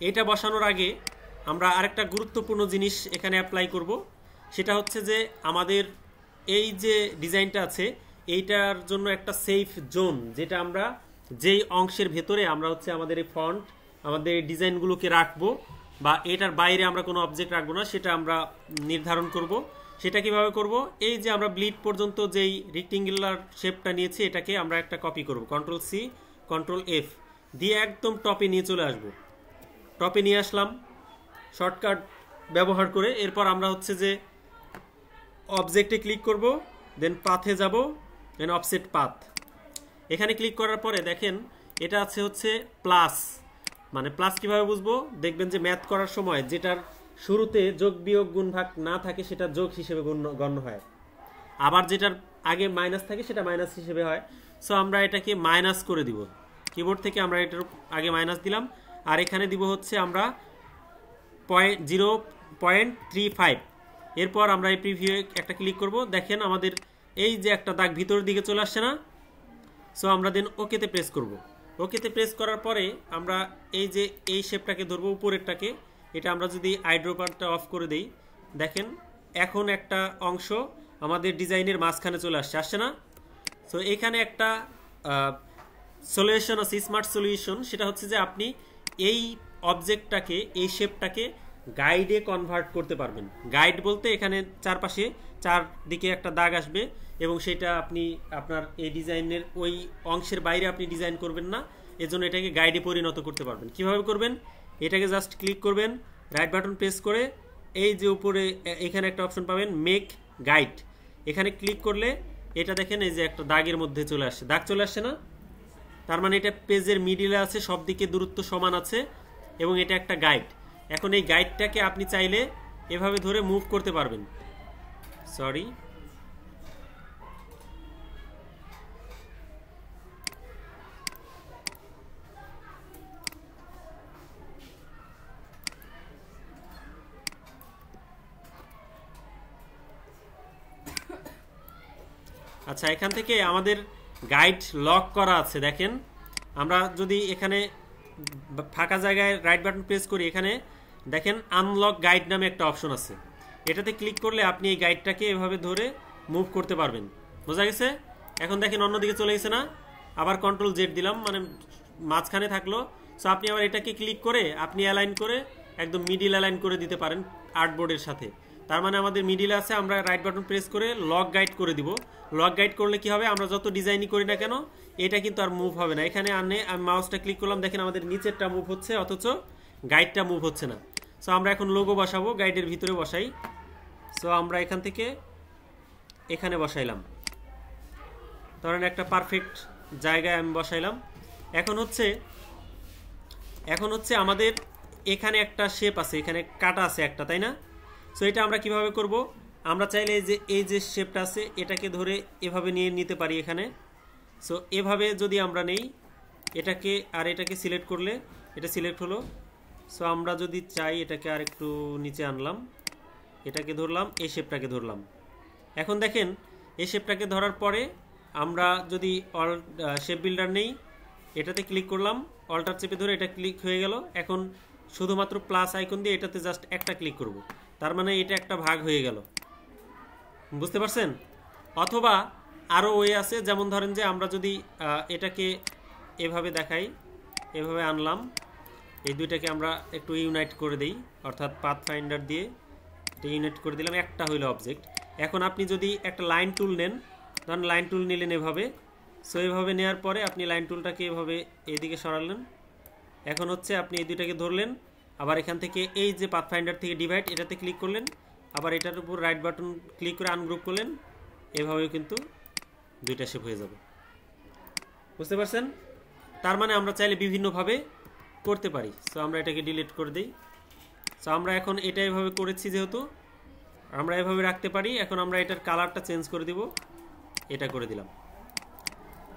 এটা বসানোর আগে আমরা আরেকটা গুরুত্বপূর্ণ জিনিস এখানে অ্যাপ্লাই করব, সেটা হচ্ছে যে আমাদের এই যে ডিজাইনটা আছে এইটার জন্য একটা সেফ জোন, যেটা আমরা যেই অংশের ভেতরে আমরা হচ্ছে আমাদের এই ফন্ট আমাদের ডিজাইনগুলোকে রাখবো বা এটার বাইরে আমরা কোনো অবজেক্ট রাখবো না, সেটা আমরা নির্ধারণ করব। সেটা কিভাবে করব? এই যে আমরা ব্লিড পর্যন্ত যেই রেক্টেঙ্গুলার শেপটা নিয়েছি এটাকে আমরা একটা কপি করব, Ctrl+C Ctrl+F দিয়ে একদম টপে নিয়ে চলে আসব। টপে নিয়ে আসলাম শর্টকাট ব্যবহার করে। এরপর আমরা হচ্ছে যে অবজেক্টে ক্লিক করব, দেন পাথে যাব, দেন অফসেট পাথ। এখানে ক্লিক করার পরে দেখেন এটা আছে হচ্ছে প্লাস, মানে প্লাস কিভাবে বুঝবো? দেখবেন যে ম্যাথ করার সময় যেটার শুরুতে যোগ বিয়োগ গুণ ভাগ না থাকে সেটা যোগ হিসেবে গণ্য হয়, আবার যেটার আগে মাইনাস থাকে সেটা মাইনাস হিসেবে হয়। সো আমরা এটাকে মাইনাস করে দিব, কিবোর্ড থেকে আমরা এটার আগে মাইনাস দিলাম, আর এখানে দিব হচ্ছে আমরা 0.35। এরপর আমরা এই প্রিভিউ একটা ক্লিক করব, দেখেন আমাদের এই যে একটা দাগ ভিতরের দিকে চলে আসছে না? সো আমরা দেন ওকেতে প্রেস করব। ওকেতে প্রেস করার পরে আমরা এই যে এই শেপটাকে ধরবো উপরেরটাকে, এটা আমরা যদি আইড্রপারটা অফ করে দেই, দেখেন এখন একটা অংশ আমাদের ডিজাইনের মাঝখানে চলে আসছে না? সো এখানে একটা সলিউশন আছে, স্মার্ট সলিউশন। সেটা হচ্ছে যে আপনি এই অবজেক্টটাকে, এই শেপটাকে গাইডে কনভার্ট করতে পারবেন। গাইড বলতে এখানে চারপাশে চারদিকে একটা দাগ আসবে এবং সেটা আপনি আপনার এই ডিজাইনের ওই অংশের বাইরে আপনি ডিজাইন করবেন না, এজন্য এটাকে গাইডে পরিণত করতে পারবেন। কিভাবে করবেন? এটাকে জাস্ট ক্লিক করবেন, রাইট বাটন প্রেস করে এই যে উপরে এখানে একটা অপশন পাবেন মেক গাইড, এখানে ক্লিক করলে এটা দেখেন এই যে একটা দাগের মধ্যে চলে আসছে, দাগ চলে আসছে না? তার মানে এটা পেজের মিডিলে আছে, সব দিকে দূরত্ব সমান আছে এবং এটা একটা গাইড। এখন এই গাইডটাকে আপনি চাইলে এভাবে ধরে মুভ করতে পারবেন। সরি, আচ্ছা এখান থেকে আমাদের গাইড লক করা আছে, দেখেন আমরা যদি এখানে ফাঁকা জায়গায় রাইট বাটন প্রেস করি, এখানে দেখেন আনলক গাইড নামে একটা অপশন আছে, এটাতে ক্লিক করলে আপনি এই গাইডটাকে এভাবে ধরে মুভ করতে পারবেন। বোঝা গেছে? এখন দেখেন অন্যদিকে চলে গেছে না? আবার কন্ট্রোল জেড দিলাম, মানে মাঝখানে থাকলো। সো আপনি আবার এটাকে ক্লিক করে আপনি অ্যালাইন করে একদম মিডিল অ্যালাইন করে দিতে পারেন আর্টবোর্ডের সাথে। তার মানে আমাদের মিডিলে আছে, আমরা রাইট বাটন প্রেস করে লক গাইড করে দিব। লক গাইড করলে কি হবে, আমরা যত ডিজাইনই করি না কেন এটা কিন্তু আর মুভ হবে না। এখানে আনে আমি মাউসটা ক্লিক করলাম, দেখেন আমাদের নিচেরটা মুভ হচ্ছে অথচ গাইডটা মুভ হচ্ছে না। সো আমরা এখন লোগো বসাবো, গাইডের ভিতরে বসাই। সো আমরা এখান থেকে এখানে বসাইলাম, ধরেন একটা পারফেক্ট জায়গায় আমি বসাইলাম। এখন হচ্ছে আমাদের এখানে একটা শেপ আছে, এখানে কাটা আছে একটা, তাই না? সো এটা আমরা কিভাবে করব, আমরা চাইলে এই যে শেপটা আছে এটাকে ধরে এভাবে নিয়ে নিতে পারি এখানে। সো এভাবে যদি আমরা নেই এটাকে, আর এটাকে সিলেক্ট করলে এটা সিলেক্ট হলো। সো আমরা যদি চাই এটাকে আর একটু নিচে আনলাম, এটাকে ধরলাম, এই শেপটাকে ধরলাম। এখন দেখেন এই শেপটাকে ধরার পরে আমরা যদি শেপ বিল্ডার নেই, এটাতে ক্লিক করলাম, অল্টার চেপে ধরে এটা ক্লিক হয়ে গেল। এখন শুধুমাত্র প্লাস আইকন দিয়ে এটাতে জাস্ট একটা ক্লিক করব, তার মানে এটা একটা ভাগ হয়ে গেল। বুঝতে পারছেন? অথবা আরও ওয়ে আছে, যেমন ধরেন যে আমরা যদি এটাকে এভাবে দেখাই, এভাবে আনলাম, এই দুইটাকে আমরা একটু ইউনাইট করে দেই, অর্থাৎ পাথ ফাইন্ডার দিয়ে এটা ইউনাইট করে দিলাম, একটা হইলো অবজেক্ট। এখন আপনি যদি একটা লাইন টুল নেন, ধরেন লাইন টুল নিলেন এভাবে, সো এইভাবে নেওয়ার পরে আপনি লাইন টুলটাকে এভাবে এদিকে সরালেন। এখন হচ্ছে আপনি এই দুইটাকে ধরলেন, আবার এখান থেকে এই যে পাথ ফাইন্ডার থেকে ডিভাইড এটাতে ক্লিক করলেন, আবার এটার উপর রাইট বাটন ক্লিক করে আনগ্রুপ করলেন, এভাবেও কিন্তু দুইটা শেপ হয়ে যাবে। বুঝতে পারছেন? তার মানে আমরা চাইলে বিভিন্নভাবে করতে পারি। সো আমরা এটাকে ডিলিট করে দিই। সো আমরা এখন এটা এভাবে করেছি, যেহেতু আমরা এভাবে রাখতে পারি। এখন আমরা এটার কালারটা চেঞ্জ করে দিব, এটা করে দিলাম।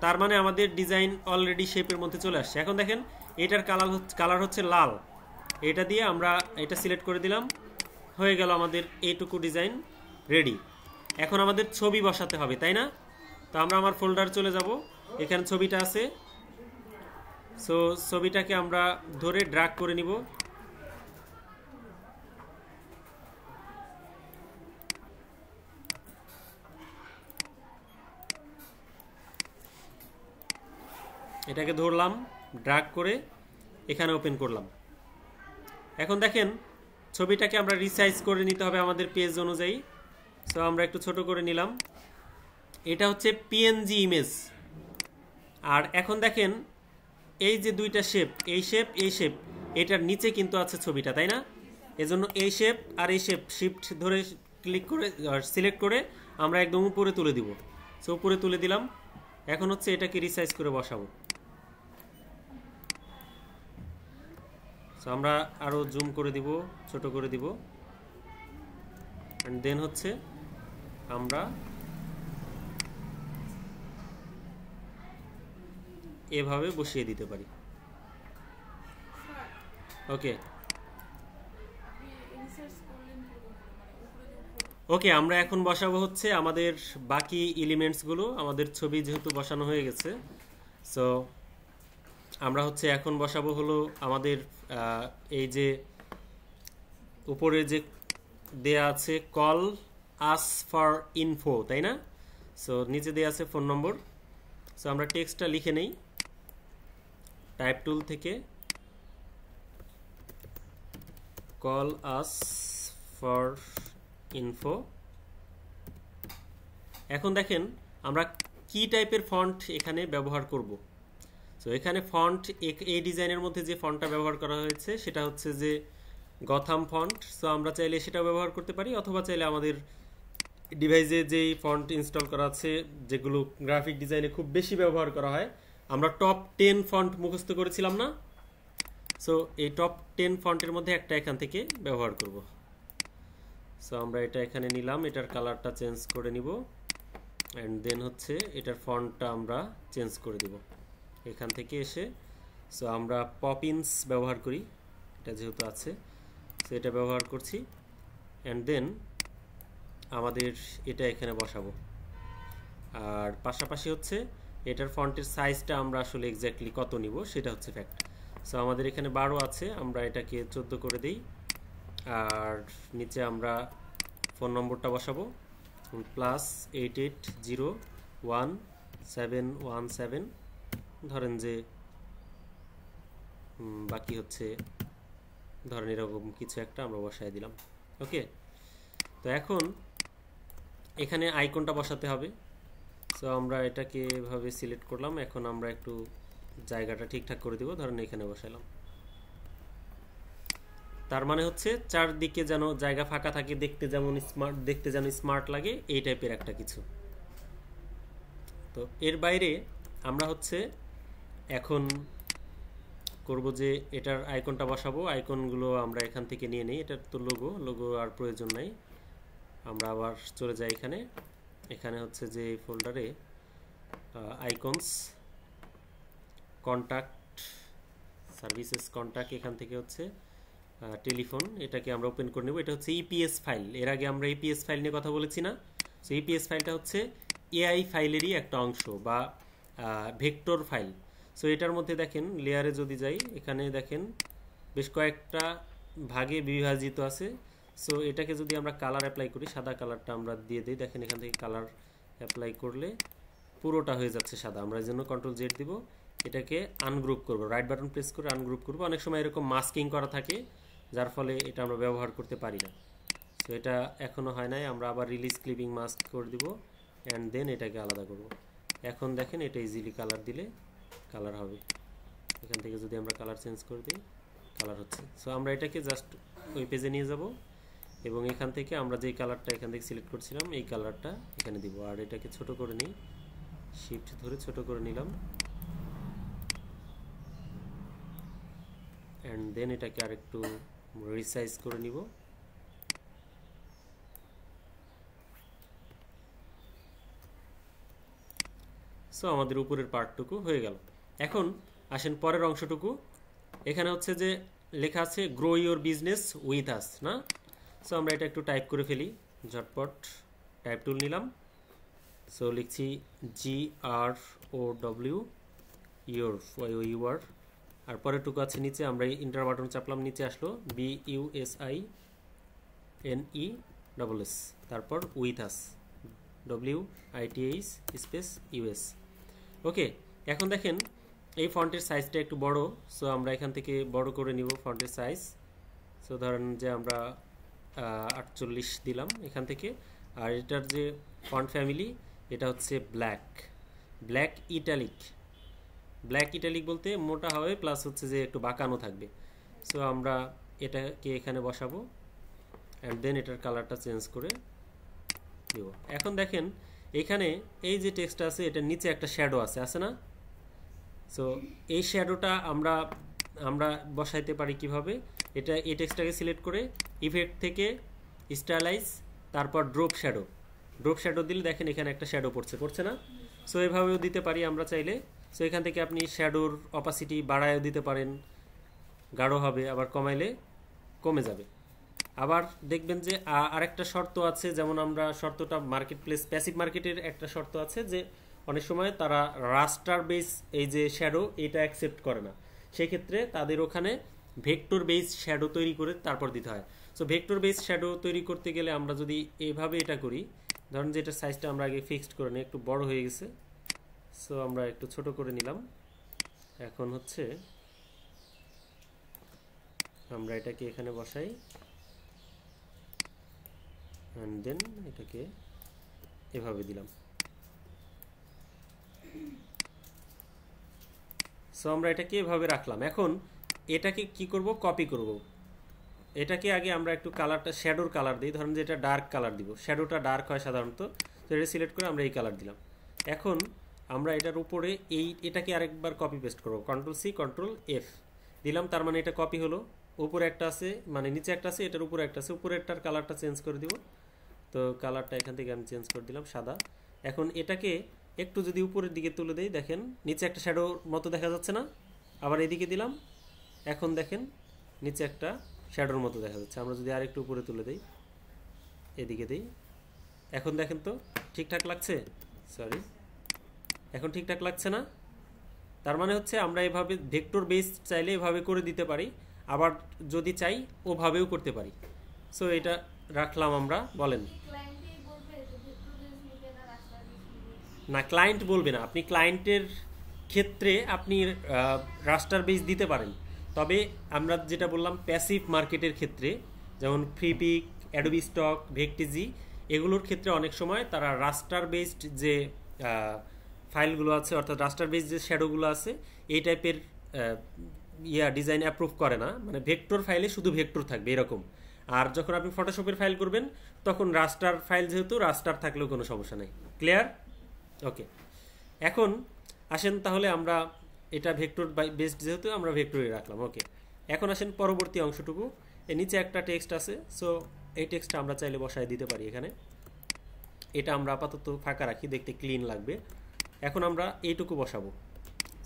তার মানে আমাদের ডিজাইন অলরেডি শেপের মধ্যে চলে আসছে। এখন দেখেন এটার কালার হচ্ছে লাল, এটা দিয়ে আমরা এটা সিলেক্ট করে দিলাম, হয়ে গেল আমাদের এইটুকু ডিজাইন রেডি। এখন আমাদের ছবি বসাতে হবে, তাই না? তো আমরা আমার ফোল্ডার চলে যাব, এখানে ছবিটা আছে। সো ছবিটাকে আমরা ধরে ড্র্যাগ করে নিব, এটাকে ধরলাম, ড্র্যাগ করে এখানে ওপেন করলাম। এখন দেখেন ছবিটাকে আমরা রিসাইজ করে নিতে হবে আমাদের পেজ অনুযায়ী। সো আমরা একটু ছোট করে নিলাম, এটা হচ্ছে পিএনজি ইমেজ। আর এখন দেখেন এই যে দুইটা শেপ, এই শেপ এই শেপ, এটার নিচে কিন্তু আছে ছবিটা, তাই না? এজন্য এই শেপ আর এই শেপ শিফট ধরে ক্লিক করে সিলেক্ট করে আমরা একদম উপরে তুলে দিব। সো উপরে তুলে দিলাম। এখন হচ্ছে এটাকে রিসাইজ করে বসাবো। সো আমরা আরও জুম করে দিব, ছোট করে দিব, অ্যান্ড দেন হচ্ছে আমরা এভাবে বসিয়ে দিতে পারি। ওকে ওকে আমরা এখন বসাবো হচ্ছে আমাদের বাকি এলিমেন্টসগুলো। আমাদের ছবি যেহেতু বসানো হয়ে গেছে, সো আমরা হচ্ছে এখন বসাবো হলো আমাদের এই যে উপরে যে দেয়া আছে কল আস ফর ইনফো, তাই না? সো নিচে দেয়া আছে ফোন নম্বর। সো আমরা টেক্সটটা লিখে নেই টাইপ টুল থেকে, কল আস ফর ইনফো। এখন দেখেন আমরা কি টাইপের ফন্ট এখানে ব্যবহার করব। সো এখানে ফন্ট এই ডিজাইনের মধ্যে যে ফন্টটা ব্যবহার করা হয়েছে সেটা হচ্ছে যে গথাম ফন্ট। সো আমরা চাইলে সেটা ব্যবহার করতে পারি, অথবা চাইলে আমাদের ডিভাইসে যেই ফন্ট ইনস্টল করা আছে যেগুলো গ্রাফিক ডিজাইনে খুব বেশি ব্যবহার করা হয়, আমরা টপ 10 ফন্ট মুখস্থ করেছিলাম না? সো এই টপ 10 ফন্টের মধ্যে একটা এখান থেকে ব্যবহার করব। সো আমরা এটা এখানে নিলাম, এটার কালারটা চেঞ্জ করে নিব, অ্যান্ড দেন হচ্ছে এটার ফন্টটা আমরা চেঞ্জ করে দিব এখান থেকে এসে। সো আমরা পপিন্স ব্যবহার করি, এটা যেহেতু আছে, সো এটা ব্যবহার করছি, অ্যান্ড দেন আমাদের এটা এখানে বসাবো। আর পাশাপাশি হচ্ছে এটার ফন্টের সাইজটা আমরা আসলে এক্স্যাক্টলি কত নিব সেটা হচ্ছে ফ্যাক্ট। সো আমাদের এখানে 12 আছে, আমরা এটাকে 14 করে দিই। আর নিচে আমরা ফোন নম্বরটা বসাবো, +88011717, ধরেন যে বাকি হচ্ছে ধরেন এরকম কিছু একটা আমরা বসায় দিলাম। ওকে, তো এখন এখানে আইকনটা বসাতে হবে। সো আমরা এটাকে এভাবে সিলেক্ট করলাম, এখন আমরা একটু জায়গাটা ঠিকঠাক করে দিব, ধরেন এখানে বসালাম। তার মানে হচ্ছে চারদিকে যেন জায়গা ফাঁকা থাকে, দেখতে যেন স্মার্ট লাগে, এই টাইপের একটা কিছু। তো এর বাইরে আমরা হচ্ছে এখন করব যে এটার আইকনটা বসাবো। আইকনগুলো আমরা এখান থেকে নিয়ে নিই, এটার তো লোগো আর প্রয়োজন নাই। আমরা আবার চলে যাই এখানে হচ্ছে যে ফোল্ডারে আইকনস, কন্ট্যাক্ট, সার্ভিসেস, কন্ট্যাক্ট, এখান থেকে হচ্ছে টেলিফোন, এটাকে আমরা ওপেন করে নেব। এটা হচ্ছে ইপিএস ফাইল। এর আগে আমরা ইপিএস ফাইল নিয়ে কথা বলেছি না? সো ইপিএস ফাইলটা হচ্ছে এআই ফাইলেরই একটা অংশ বা ভেক্টর ফাইল। সো এটার মধ্যে দেখেন লেয়ারে যদি যাই, এখানে দেখেন বেশ কয়েকটা ভাগে বিভাজিত আছে। সো এটাকে যদি আমরা কালার অ্যাপ্লাই করি, সাদা কালারটা আমরা দিয়ে দিই, দেখেন এখান থেকে কালার অ্যাপ্লাই করলে পুরোটা হয়ে যাচ্ছে সাদা। আমরা এই জন্য Ctrl Z দিব, এটাকে আনগ্রুপ করব, রাইট বাটন প্রেস করে আনগ্রুপ করব। অনেক সময় এরকম মাস্কিং করা থাকে, যার ফলে এটা আমরা ব্যবহার করতে পারি না। সো এটা এখনও হয় নাই, আমরা আবার রিলিজ ক্লিপিং মাস্ক করে দিব, অ্যান্ড দেন এটাকে আলাদা করব। এখন দেখেন এটা ইজিলি কালার দিলে কালার হবে। এখান থেকে যদি আমরা কালার চেঞ্জ করে দিই, কালার হচ্ছে। সো আমরা এটাকে জাস্ট ওই পেজে নিয়ে যাব, এবং এখান থেকে আমরা যেই কালারটা এখান থেকে সিলেক্ট করছিলাম এই কালারটা এখানে দিব। আর এটাকে ছোট করে নিই, শিফট ধরে ছোট করে নিলাম, অ্যান্ড দেন এটাকে আর একটু রিসাইজ করে নিব। সো আমাদের উপরের পার্টটুকু হয়ে গেল। এখন আসেন পরের অংশটুকু। এখানে হচ্ছে যে লেখা আছে grow your business with us, না? সো আমরা এটা একটু টাইপ করে ফেলি, ঝটপট টাইপ টুল নিলাম। সো লিখছি GROW ইউর, আর পরেরটুকু আছে নিচে, আমরা ইন্টার বাটন চাপলাম, নিচে আসলো BUSINESS, তারপর with us, WITH space US। ওকে, এখন দেখেন এই ফন্টের সাইজটা একটু বড়। সো আমরা এখান থেকে বড় করে নিব ফন্টের সাইজ। সো ধরেন যে আমরা 48 দিলাম এখান থেকে। আর এটার যে ফন্ট ফ্যামিলি, এটা হচ্ছে ব্ল্যাক ইটালিক বলতে মোটা হবে, প্লাস হচ্ছে যে একটু বাঁকানো থাকবে। সো আমরা এটাকে এখানে বসাবো, অ্যান্ড দেন এটার কালারটা চেঞ্জ করে দিব। এখন দেখেন এখানে এই যে টেক্সটটা আছে, এটার নিচে একটা শ্যাডো আছে না? সো এই শ্যাডোটা আমরা বসাইতে পারি কিভাবে? এই টেক্সটটাকে সিলেক্ট করে ইফেক্ট থেকে স্টাইলাইজ, তারপর ড্রপ শ্যাডো দিলে দেখেন এখানে একটা শ্যাডো পড়ছে না? সো এভাবেও দিতে পারি আমরা চাইলে। সো এখান থেকে আপনি শ্যাডোর অপাসিটি বাড়ায়ও দিতে পারেন, গাঢ় হবে, আবার কমাইলে কমে যাবে। আবার দেখবেন যে আরেকটা শর্ত আছে, যেমন আমরা শর্তটা মার্কেটপ্লেস প্যাসিভ মার্কেটের একটা শর্ত আছে যে অনেক সময় তারা রাস্টার বেস এই যে শ্যাডো এটা অ্যাকসেপ্ট করে না, সেই ক্ষেত্রে তাদের ওখানে ভেক্টর বেস শ্যাডো তৈরি করে তারপর দিতে হয়। সো ভেক্টর বেস শ্যাডো তৈরি করতে গেলে আমরা যদি এইভাবে এটা করি, ধরুন যে এটার সাইজটা আমরা আগে ফিক্সড করে নিই, একটু বড় হয়ে গেছে, সো আমরা একটু ছোট করে নিলাম। এখন হচ্ছে আমরা এটাকে এখানে বসাই, অ্যান্ড দেন এটাকে এভাবে দিলাম। সো আমরা এটাকে এভাবে রাখলাম। এখন এটাকে কি করব, কপি করব। এটাকে আগে আমরা একটু কালারটা শ্যাডোর কালার দিই, ধরুন যে এটা ডার্ক কালার দিব, শ্যাডোটা ডার্ক হয় সাধারণত, তো এটা সিলেক্ট করে আমরা এই কালার দিলাম। এখন আমরা এটার উপরে এটাকে আরেকবার কপি পেস্ট করব, কন্ট্রোল সি কন্ট্রোল এফ দিলাম, তার মানে এটা কপি হলো। উপরে একটা আছে, মানে নিচে একটা আছে, এটার উপরে একটা আছে, উপরেরটার কালারটা চেঞ্জ করে দিব। তো কালারটা এখান থেকে আমি চেঞ্জ করে দিলাম সাদা। এখন এটাকে একটু যদি উপরের দিকে তুলে দেই, দেখেন নিচে একটা শ্যাডো মতো দেখা যাচ্ছে না, আবার এদিকে দিলাম, এখন দেখেন নিচে একটা শ্যাডোর মতো দেখা যাচ্ছে। আমরা যদি আরেকটু উপরে তুলে দেই, এদিকে দিই, এখন দেখেন তো ঠিকঠাক লাগছে, সরি এখন ঠিকঠাক লাগছে না। তার মানে হচ্ছে আমরা এভাবে ভেক্টর বেস চাইলে এভাবে করে দিতে পারি, আবার যদি চাই ওভাবেও করতে পারি। সো এটা রাখলাম আমরা, বলেন। না, ক্লায়েন্ট বলবে না, আপনি ক্লায়েন্টের ক্ষেত্রে আপনি রাস্টার বেস দিতে পারেন, তবে আমরা যেটা বললাম প্যাসিভ মার্কেটের ক্ষেত্রে, যেমন ফ্রিপিক, অ্যাডোবি স্টক, ভেক্টিজি, এগুলোর ক্ষেত্রে অনেক সময় তারা রাস্টার বেসড যে ফাইলগুলো আছে, অর্থাৎ রাস্টার বেসড যে শ্যাডোগুলো আছে, এই টাইপের ডিজাইন অ্যাপ্রুভ করে না, মানে ভেক্টর ফাইলে শুধু ভেক্টর থাকবে এরকম। আর যখন আপনি ফটোশপের ফাইল করবেন তখন রাস্টার ফাইল, যেহেতু রাস্টার থাকলেও কোনো সমস্যা নেই। ক্লিয়ার? ওকে, এখন আসেন তাহলে আমরা এটা ভেক্টর বেসড, যেহেতু আমরা ভেক্টরে রাখলাম। ওকে, এখন আসেন পরবর্তী অংশটুকু। এর নিচে একটা টেক্সট আছে, সো এই টেক্সটটা আমরা চাইলে বসায় দিতে পারি এখানে। এটা আমরা আপাতত ফাঁকা রাখি, দেখতে ক্লিন লাগবে। এখন আমরা এইটুকু বসাবো।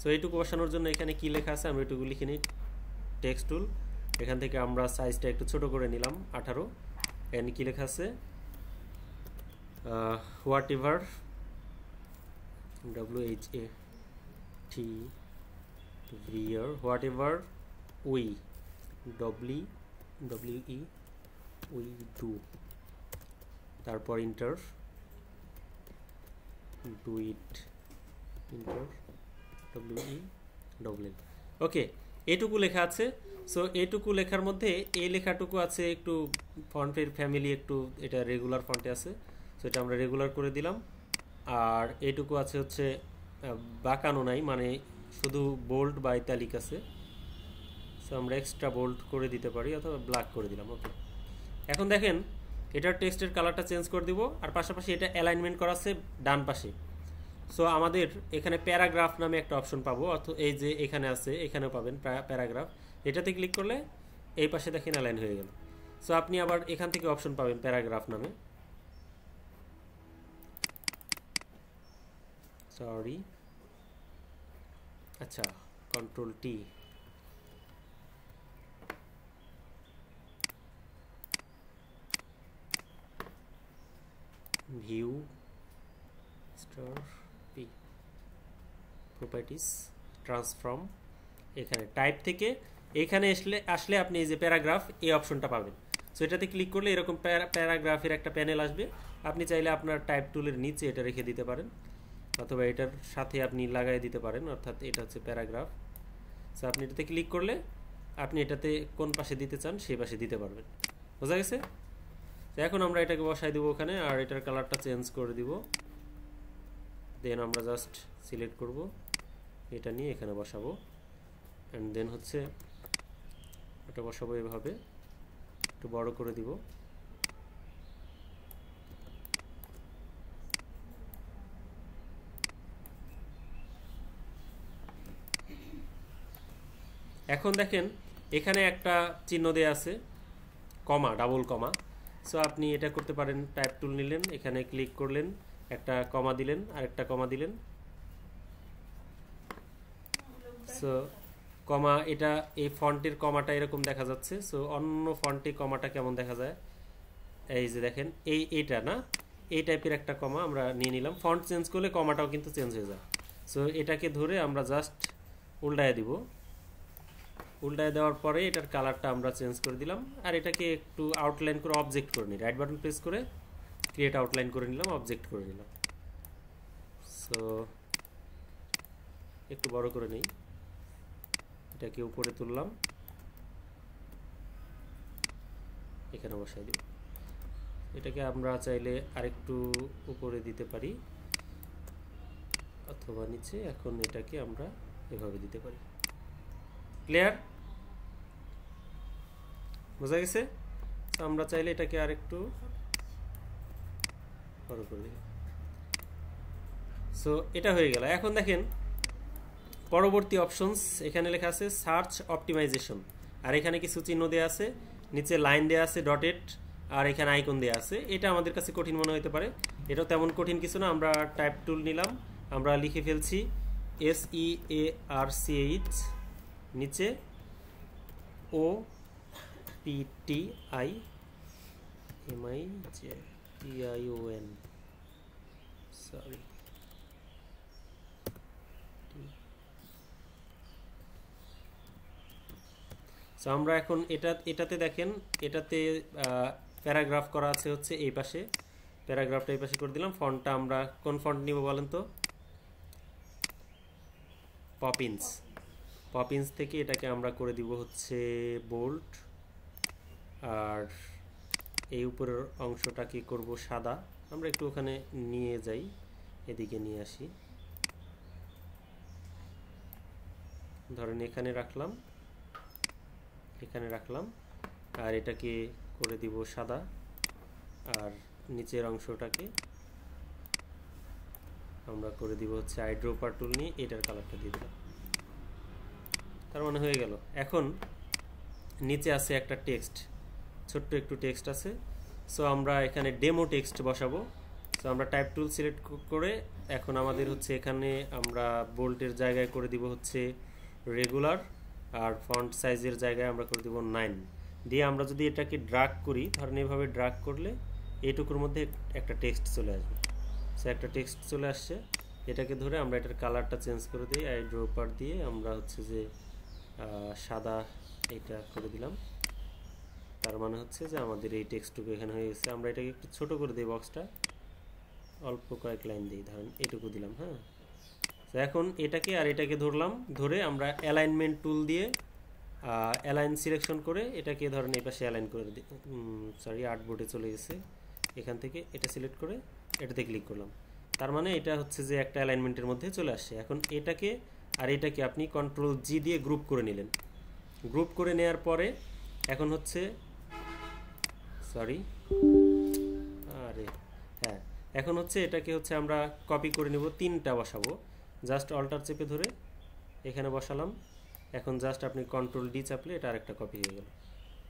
সো এইটুকু বসানোর জন্য এখানে কি লেখা আছে আমরা এইটুকু লিখে নিই, টেক্সট টুল। এখান থেকে আমরা সাইজটা একটু ছোট করে নিলাম 18। এখানে কি লেখা আছে, whatever, WHATVR, whatever we, WE we do, তারপর enter, do it, enter, WE. Okay, এটুকু লেখা আছে। সো এটুকু লেখার মধ্যে এই লেখাটুকু আছে একটু ফন্টের ফ্যামিলি, একটু এটা রেগুলার ফন্টে আছে, সো এটা আমরা রেগুলার করে দিলাম। আর এইটুকু আছে হচ্ছে বাঁকানো নাই, মানে শুধু বোল্ড বা ইতালিক আছে, সো আমরা এক্সট্রা বোল্ড করে দিতে পারি অথবা ব্ল্যাক করে দিলাম। ওকে, এখন দেখেন এটার টেক্সটের কালারটা চেঞ্জ করে দিব, আর পাশাপাশি এটা অ্যালাইনমেন্ট করা আছে ডান পাশে। সো আমাদের এখানে প্যারাগ্রাফ নামে একটা অপশন পাবো, অর্থাৎ এই যে এখানে আছে, এখানেও পাবেন প্যারাগ্রাফ। এটাতে ক্লিক করলে এই পাশে দেখেন অ্যালাইন হয়ে গেল। সো আপনি আবার এখান থেকে অপশন পাবেন প্যারাগ্রাফ নামে, সরি, আচ্ছা, control T, view star P, properties, transform, এখানে টাইপ থেকে এখানে আসলে আপনি এই যে প্যারাগ্রাফ, এই অপশনটা পাবেন। সো এটাতে ক্লিক করলে এরকম প্যারাগ্রাফের একটা প্যানেল আসবে। আপনি চাইলে আপনার টাইপ টুলের নিচে এটা রেখে দিতে পারেন, অথবা এটার সাথে আপনি লাগাই দিতে পারেন, অর্থাৎ এটা হচ্ছে প্যারাগ্রাফ। সো আপনি এটাতে ক্লিক করলে আপনি এটাতে কোন পাশে দিতে চান সেই পাশে দিতে পারবেন। বোঝা গেছে? তো এখন আমরা এটাকে বসাই দিব ওখানে, আর এটার কালারটা চেঞ্জ করে দিব। দেন আমরা জাস্ট সিলেক্ট করব, এটা নিয়ে এখানে বসাবো, অ্যান্ড দেন হচ্ছে এটা বসাবো এভাবে, একটু বড় করে দিব। এখন দেখেন এখানে একটা চিহ্ন দেয়া আছে, কমা, ডাবল কমা। সো আপনি এটা করতে পারেন, টাইপ টুল নিলেন, এখানে ক্লিক করলেন, একটা কমা দিলেন, আরেকটা কমা দিলেন। সো কমা, এটা এই ফন্টের কমাটা এরকম দেখা যাচ্ছে। সো অন্য ফন্টে কমাটা কেমন দেখা যায়, এই যে দেখেন এইটা না, এই টাইপের একটা কমা আমরা নিয়ে নিলাম। ফন্ট চেঞ্জ করলে কমাটাও কিন্তু চেঞ্জ হয়ে যায়। সো এটাকে ধরে আমরা জাস্ট উল্টায় দিব। উল্টায় দেওয়ার পরে এটার কালারটা আমরা চেঞ্জ করে দিলাম, আর এটাকে একটু আউটলাইন করে অবজেক্ট করে নিই। রাইট বাটন প্রেস করে ক্রিয়েট আউটলাইন করে নিলাম, অবজেক্ট করে নিলাম। সো একটু বড় করে নিই, এটাকে উপরে তুললাম, এখানে বসাই দিব। এটাকে আমরা চাইলে আরেকটু উপরে দিতে পারি অথবা নিচে। এখন এটাকে আমরা এভাবে দিতে পারি। ক্লিয়ার? বোঝা গেছে? আমরা চাইলে এটাকে আরেকটু বড় করে দিই। সো এটা হয়ে গেল। এখন দেখেন পরবর্তী অপশনস, এখানে লেখা আছে সার্চ অপটিমাইজেশন, আর এখানে কিছু চিহ্ন দেওয়া আছে, নিচে লাইন দেওয়া আছে ডটেড, আর এখানে আইকন দেওয়া আছে। এটা আমাদের কাছে কঠিন মনে হতে পারে, এটাও তেমন কঠিন কিছু না। আমরা টাইপ টুল নিলাম, আমরা লিখে ফেলছি SEARCH, নিচে OPTIMIJTION, সরি সো আমরা এখন এটাতে দেখেন, এটাতে প্যারাগ্রাফ করা আছে হচ্ছে এই পাশে, প্যারাগ্রাফটা এই পাশে করে দিলাম। ফন্টটা আমরা কোন ফন্ট নিব বলেন তো? পপিন্স থেকে এটাকে আমরা করে দিব হচ্ছে বোল্ড, আর এই উপরের অংশটাকে করব সাদা। আমরা একটু ওখানে নিয়ে যাই, এদিকে নিয়ে আসি, ধরেন এখানে রাখলাম, আর এটাকে করে দিব সাদা, আর নিচের অংশটাকে আমরা করে দিব হচ্ছে আইড্রোপার টুল নিয়ে এটার কালারটা দিয়ে দিলাম। তার মানে হয়ে গেল। এখন নিচে আছে একটা টেক্সট, ছোট্ট একটু টেক্সট আছে। সো আমরা এখানে ডেমো টেক্সট বসাবো। সো আমরা টাইপ টুল সিলেক্ট করে এখন আমাদের হচ্ছে এখানে আমরা বোল্টের জায়গায় করে দিব হচ্ছে রেগুলার, আর ফন্ট সাইজের জায়গায় আমরা করে দিব 9 দিয়ে আমরা যদি এটাকে ড্রাগ করি, ধরেন এভাবে ড্রাগ করলে এইটুকুর মধ্যে একটা টেক্সট চলে আসবে। সো একটা টেক্সট চলে আসছে, এটাকে ধরে আমরা এটার কালারটা চেঞ্জ করে দিই, আইড্রোপার দিয়ে আমরা হচ্ছে যে সাদা এটা করে দিলাম। তার মানে হচ্ছে যে আমাদের এই টেক্সটটুকু এখানে হয়ে গেছে। আমরা এটাকে একটু ছোট করে দিই, বক্সটা অল্প কয়েক লাইন দিই, ধরেন এটুকু দিলাম। হ্যাঁ, তো এখন এটাকে আর এটাকে ধরলাম, ধরে আমরা অ্যালাইনমেন্ট টুল দিয়ে অ্যালাইন সিলেকশন করে এটাকে ধরেন এই পাশে অ্যালাইন করে দিই। সরি, আর্টবোর্ডে চলে গেছে, এখান থেকে এটা সিলেক্ট করে এটাতে ক্লিক করলাম। তার মানে এটা হচ্ছে যে একটা অ্যালাইনমেন্টের মধ্যে চলে আসছে। এখন এটাকে আর এটাকে আপনি Ctrl+G দিয়ে গ্রুপ করে নিলেন। গ্রুপ করে নেওয়ার পরে এখন হচ্ছে এখন হচ্ছে এটাকে হচ্ছে আমরা কপি করে নিব, 3টা বসাবো। জাস্ট অল্টার চেপে ধরে এখানে বসালাম। এখন জাস্ট আপনি Ctrl+D চাপলে এটা আরেকটা কপি হয়ে গেল।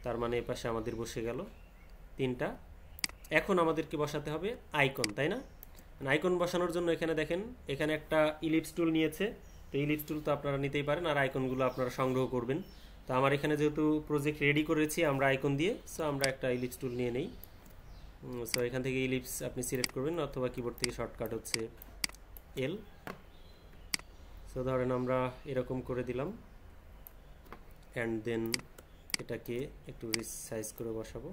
তার মানে এই পাশে আমাদের বসে গেল 3টা। এখন আমাদেরকে বসাতে হবে আইকন, তাই না? আইকন বসানোর জন্য এখানে দেখেন, এখানে একটা ইলিপস টুল নিয়েছে। তো ইলিপস টুল তো আপনারা নিতেই পারেন, আর আইকনগুলো আপনারা সংগ্রহ করবেন। তো আমার এখানে যেহেতু প্রজেক্ট রেডি করেছি আমরা আইকন দিয়ে, সো আমরা একটা ইলিপস টুল নিয়ে নেই। সো এখান থেকে ইলিপস আপনি সিলেক্ট করবেন, অথবা কিবোর্ড থেকে শর্টকাট হচ্ছে L। সো ধরেন আমরা এরকম করে দিলাম, অ্যান্ড দেন এটাকে একটু রিসাইজ করে বসাবো।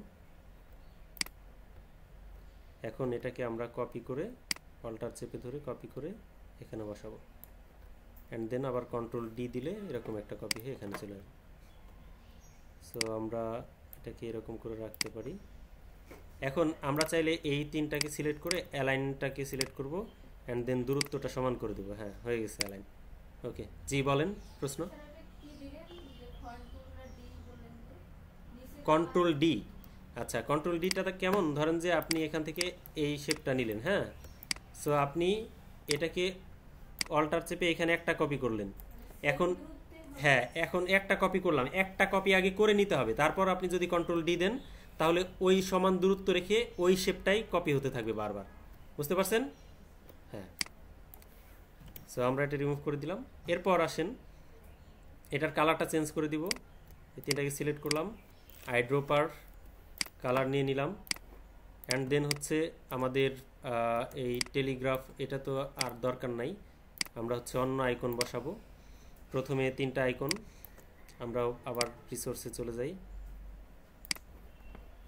এখন এটাকে আমরা কপি করে অল্টার চেপে ধরে কপি করে এখানে বসাবো, অ্যান্ড দেন আবার Ctrl+D দিলে এরকম একটা কপি হয়ে এখানে চলে আসবে। সো আমরা এটাকে এরকম করে রাখতে পারি। এখন আমরা চাইলে এই 3টাকে সিলেক্ট করে অ্যালাইনটাকে সিলেক্ট করব, অ্যান্ড দেন দূরত্বটা সমান করে দেবো। হ্যাঁ, হয়ে গেছে অ্যালাইন। ওকে, জি বলেন প্রশ্ন। Ctrl+D, আচ্ছা Ctrl+Dটা কেমন, ধরেন যে আপনি এখান থেকে এই শেপটা নিলেন। হ্যাঁ, সো আপনি এটাকে অল্টার চেপে এখানে একটা কপি করলেন। এখন হ্যাঁ, এখন একটা কপি করলাম, একটা কপি আগে করে নিতে হবে, তারপর আপনি যদি Ctrl+D দেন তাহলে ওই সমান দূরত্ব রেখে ওই শেপটাই কপি হতে থাকবে বারবার। বুঝতে পারছেন? হ্যাঁ, সো আমরা এটা রিমুভ করে দিলাম। এরপর আসেন এটার কালারটা চেঞ্জ করে দিব। এই 3টাকে সিলেক্ট করলাম, আইড্রোপার কালার নিয়ে নিলাম, অ্যান্ড দেন হচ্ছে আমাদের এই টেলিগ্রাফ এটা তো আর দরকার নাই, আমরা হচ্ছে অন্য আইকন বসাবো। প্রথমে 3টা আইকন, আমরা আবার রিসোর্সে চলে যাই।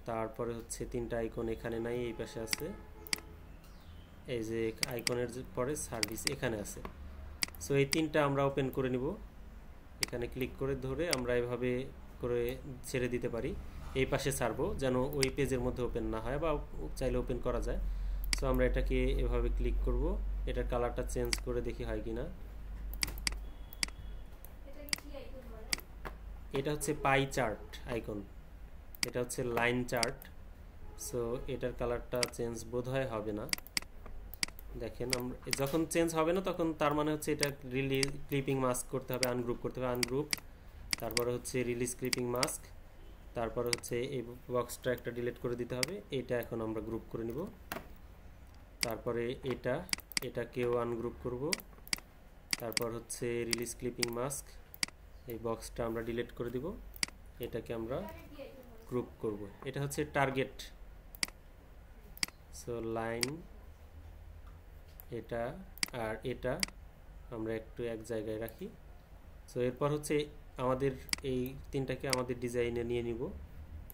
তারপরে হচ্ছে 3টা আইকন এখানে নাই, এই পাশে আছে। এই যে আইকনের পরে সার্ভিস এখানে আছে। সো এই 3টা আমরা ওপেন করে নিব। এখানে ক্লিক করে ধরে আমরা এভাবে করে ছেড়ে দিতে পারি, এই পাশে ছাড়বো যেন ওই পেজের মধ্যে ওপেন না হয়, বা চাইলে ওপেন করা যায়। সো আমরা এটাকে এভাবে ক্লিক করব, এটার কালারটা চেঞ্জ করে দেখি হয় কিনা। এটা হচ্ছে পাই চার্ট আইকন, এটা হচ্ছে লাইন চার্ট। সো এটার কালারটা চেঞ্জ বোধহয় হবে না। দেখেন আমরা যখন চেঞ্জ হবে না তখন তার মানে হচ্ছে এটা রিলিজ ক্লিপিং মাস্ক করতে হবে, আনগ্রুপ করতে হবে, আনগ্রুপ, তারপরে হচ্ছে রিলিজ ক্লিপিং মাস্ক, তারপরে হচ্ছে এই বক্সটা একটা ডিলিট করে দিতে হবে। এটা এখন আমরা গ্রুপ করে নিব। তারপরে এটাকেও আনগ্রুপ করব। তারপর হচ্ছে রিলিজ ক্লিপিং মাস্ক, এই বক্সটা আমরা ডিলিট করে দিব, এটাকে আমরা গ্রুপ করব। এটা হচ্ছে টার্গেট। সো লাইন এটা আর এটা আমরা একটু এক জায়গায় রাখি। সো এরপর হচ্ছে আমাদের এই তিনটাকে আমাদের ডিজাইনে নিয়ে নিব।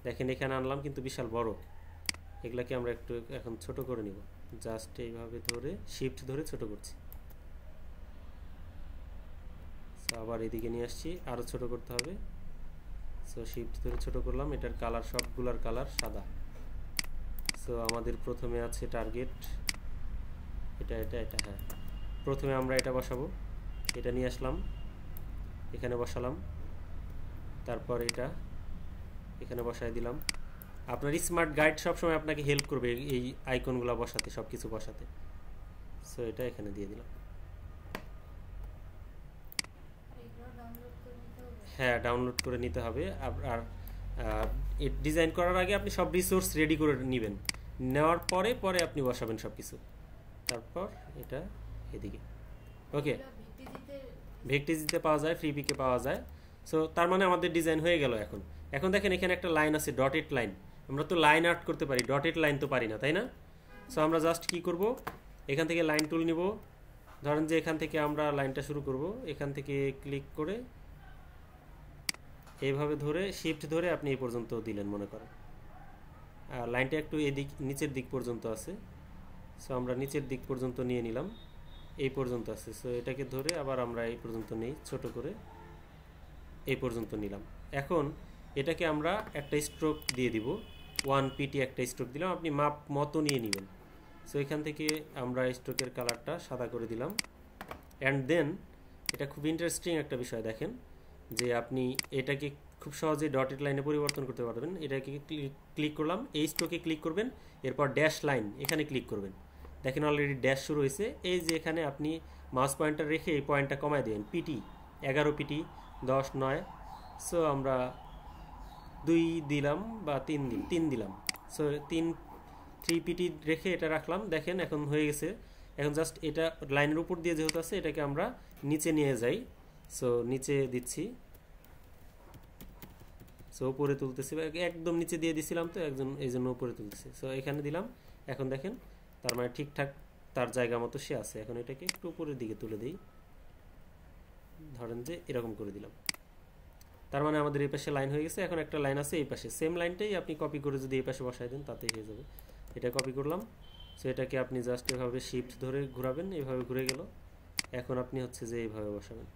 দেখেন এখানে আনলাম কিন্তু বিশাল বড়, এগুলাকে আমরা একটু এখন ছোট করে নিব। জাস্ট এইভাবে ধরে শিফট ধরে ছোট করছি। সো আবার এদিকে নিয়ে আসছি, আরও ছোট করতে হবে। সো শিফট ধরে ছোট করলাম। এটার কালার সবগুলার কালার সাদা। সো আমাদের প্রথমে আছে টার্গেট, এটা এটা এটা হ্যাঁ, প্রথমে আমরা এটা বসাবো। এটা নিয়ে আসলাম, এখানে বসালাম, তারপর এটা এখানে বসায় দিলাম। আপনার স্মার্ট গাইড সবসময় আপনাকে হেল্প করবে এই আইকনগুলো বসাতে, সব কিছু বসাতে। সো এটা এখানে দিয়ে দিলাম। হ্যাঁ, ডাউনলোড করে নিতে হবে। আর ডিজাইন করার আগে আপনি সব রিসোর্স রেডি করে নেবেন, নেওয়ার পরে পরে আপনি বসাবেন সব কিছু। তারপর এটা এদিকে ওকে, ভেক্টিজিতে পাওয়া যায়, ফ্রি পিকে পাওয়া যায়। সো তার মানে আমাদের ডিজাইন হয়ে গেল। এখন দেখেন এখানে একটা লাইন আছে, ডটেড লাইন। আমরা তো লাইন আর্ট করতে পারি, ডটেড লাইন তো পারি না, তাই না? সো আমরা জাস্ট কি করব, এখান থেকে লাইন টুল নিব। ধরেন যে এখান থেকে আমরা লাইনটা শুরু করব, এখান থেকে ক্লিক করে এইভাবে ধরে শিফট ধরে আপনি এই পর্যন্ত দিলেন মনে করেন। আর লাইনটা একটু এদিক নিচের দিক পর্যন্ত আছে। সো আমরা নিচের দিক পর্যন্ত নিয়ে নিলাম, এই পর্যন্ত আছে। সো এটাকে ধরে আবার আমরা এই পর্যন্ত নেই, ছোট করে এই পর্যন্ত নিলাম। এখন এটাকে আমরা একটা স্ট্রোক দিয়ে দিব, 1 pt একটা স্ট্রোক দিলাম, আপনি মাপ মতো নিয়ে নেবেন। সো এখান থেকে আমরা স্ট্রোকের কালারটা সাদা করে দিলাম। অ্যান্ড দেন এটা খুব ইন্টারেস্টিং একটা বিষয়, দেখেন যে আপনি এটাকে খুব সহজে ডটেড লাইনে পরিবর্তন করতে পারবেন। এটাকে ক্লিক করলাম, এই স্ট্রোকে ক্লিক করবেন, এরপর ড্যাশ লাইন এখানে ক্লিক করবেন। দেখেন অলরেডি ড্যাশ শুরু হয়েছে। এই যে এখানে আপনি মাউস পয়েন্টার রেখে এই পয়েন্টটা কমায় দেবেন, পিটি 11 পিটি 10 9। সো আমরা 2 দিলাম বা 3 দিলাম। সো 3 পিটি রেখে এটা রাখলাম। দেখেন এখন হয়ে গেছে। এখন জাস্ট এটা লাইনের উপর দিয়ে যেহেতু আছে, এটাকে আমরা নিচে নিয়ে যাই। সো নিচে দিচ্ছি, সো উপরে তুলতেছি, একদম নিচে দিয়ে দিছিলাম তো এই জন্য উপরে তুলতেছি। সো এখানে দিলাম। এখন দেখেন তার মানে ঠিকঠাক তার জায়গা মতো সে আছে। এখন এটাকে একটু উপরের দিকে তুলে দিই, ধরেন যে এরকম করে দিলাম। তার মানে আমাদের এই পাশে লাইন হয়ে গেছে। এখন একটা লাইন আছে এই পাশে, সেম লাইনটাই আপনি কপি করে যদি এই পাশে বসায় দেন তাতেই হয়ে যাবে। এটা কপি করলাম। সো এটাকে আপনি জাস্ট এভাবে শিফট ধরে ঘোরাবেন, এইভাবে ঘুরে গেল। এখন আপনি হচ্ছে যে এইভাবে বসাবেন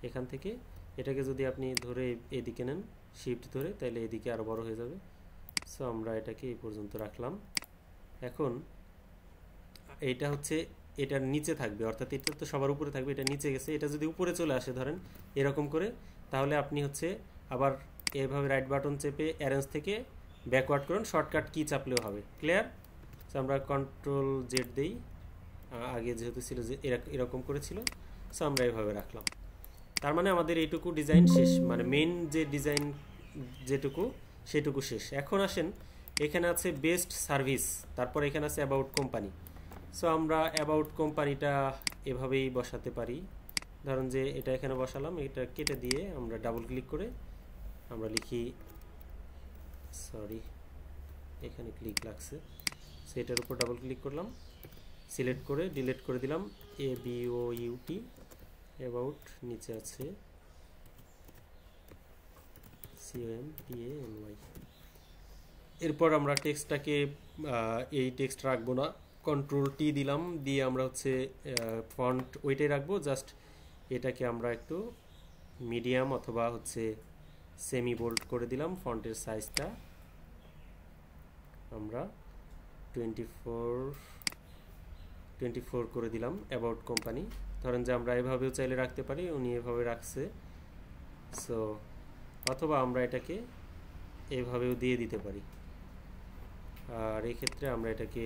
এখান থেকে। এটাকে যদি আপনি ধরে এদিকে নেন শিফট ধরে, তাহলে এদিকে আরও বড় হয়ে যাবে। সো আমরা এটাকে এই পর্যন্ত রাখলাম। এখন এইটা হচ্ছে এটার নিচে থাকবে, অর্থাৎ এটা তো সবার উপরে থাকবে, এটা নিচে গেছে। এটা যদি উপরে চলে আসে ধরেন এরকম করে, তাহলে আপনি হচ্ছে আবার এইভাবে রাইট বাটন চেপে অ্যারেঞ্জ থেকে ব্যাকওয়ার্ড করুন, শর্টকাট কি চাপলেও হবে। ক্লিয়ার? সো আমরা কন্ট্রোল জেড দিই, আগে যেহেতু ছিল যে এরকম করেছিল। সো আমরা এইভাবে রাখলাম। তার মানে আমাদের এইটুকু ডিজাইন শেষ, মানে মেইন যে ডিজাইন যেটুকু সেটুকু শেষ। এখন আসেন এখানে আছে বেস্ট সার্ভিস, তারপর এখানে আছে অ্যাবাউট কোম্পানি। সো আমরা অ্যাবাউট কোম্পানিটা এভাবেই বসাতে পারি। ধরুন যে এটা এখানে বসালাম, এটা কেটে দিয়ে আমরা ডাবল ক্লিক করে আমরা লিখি, সরি এখানে ক্লিক লাগছে, সেটার উপর ডাবল ক্লিক করলাম, সিলেক্ট করে ডিলিট করে দিলাম ABOUT অ্যাবাউট, নিচে আছে COMPANY। এরপর আমরা টেক্সটটাকে এই টেক্সট রাখবো না, কন্ট্রোল টি দিলাম, দিয়ে আমরা হচ্ছে ফন্ট ওইটাই রাখবো। জাস্ট এটাকে আমরা একটু মিডিয়াম অথবা হচ্ছে সেমি বোল্ড করে দিলাম। ফন্টের সাইজটা আমরা 24 করে দিলাম। অ্যাবাউট কোম্পানি ধরেন যে আমরা এভাবেও চাইলে রাখতে পারি, উনি এভাবে রাখছে। সো অথবা আমরা এটাকে এভাবেও দিয়ে দিতে পারি। আর এই ক্ষেত্রে আমরা এটাকে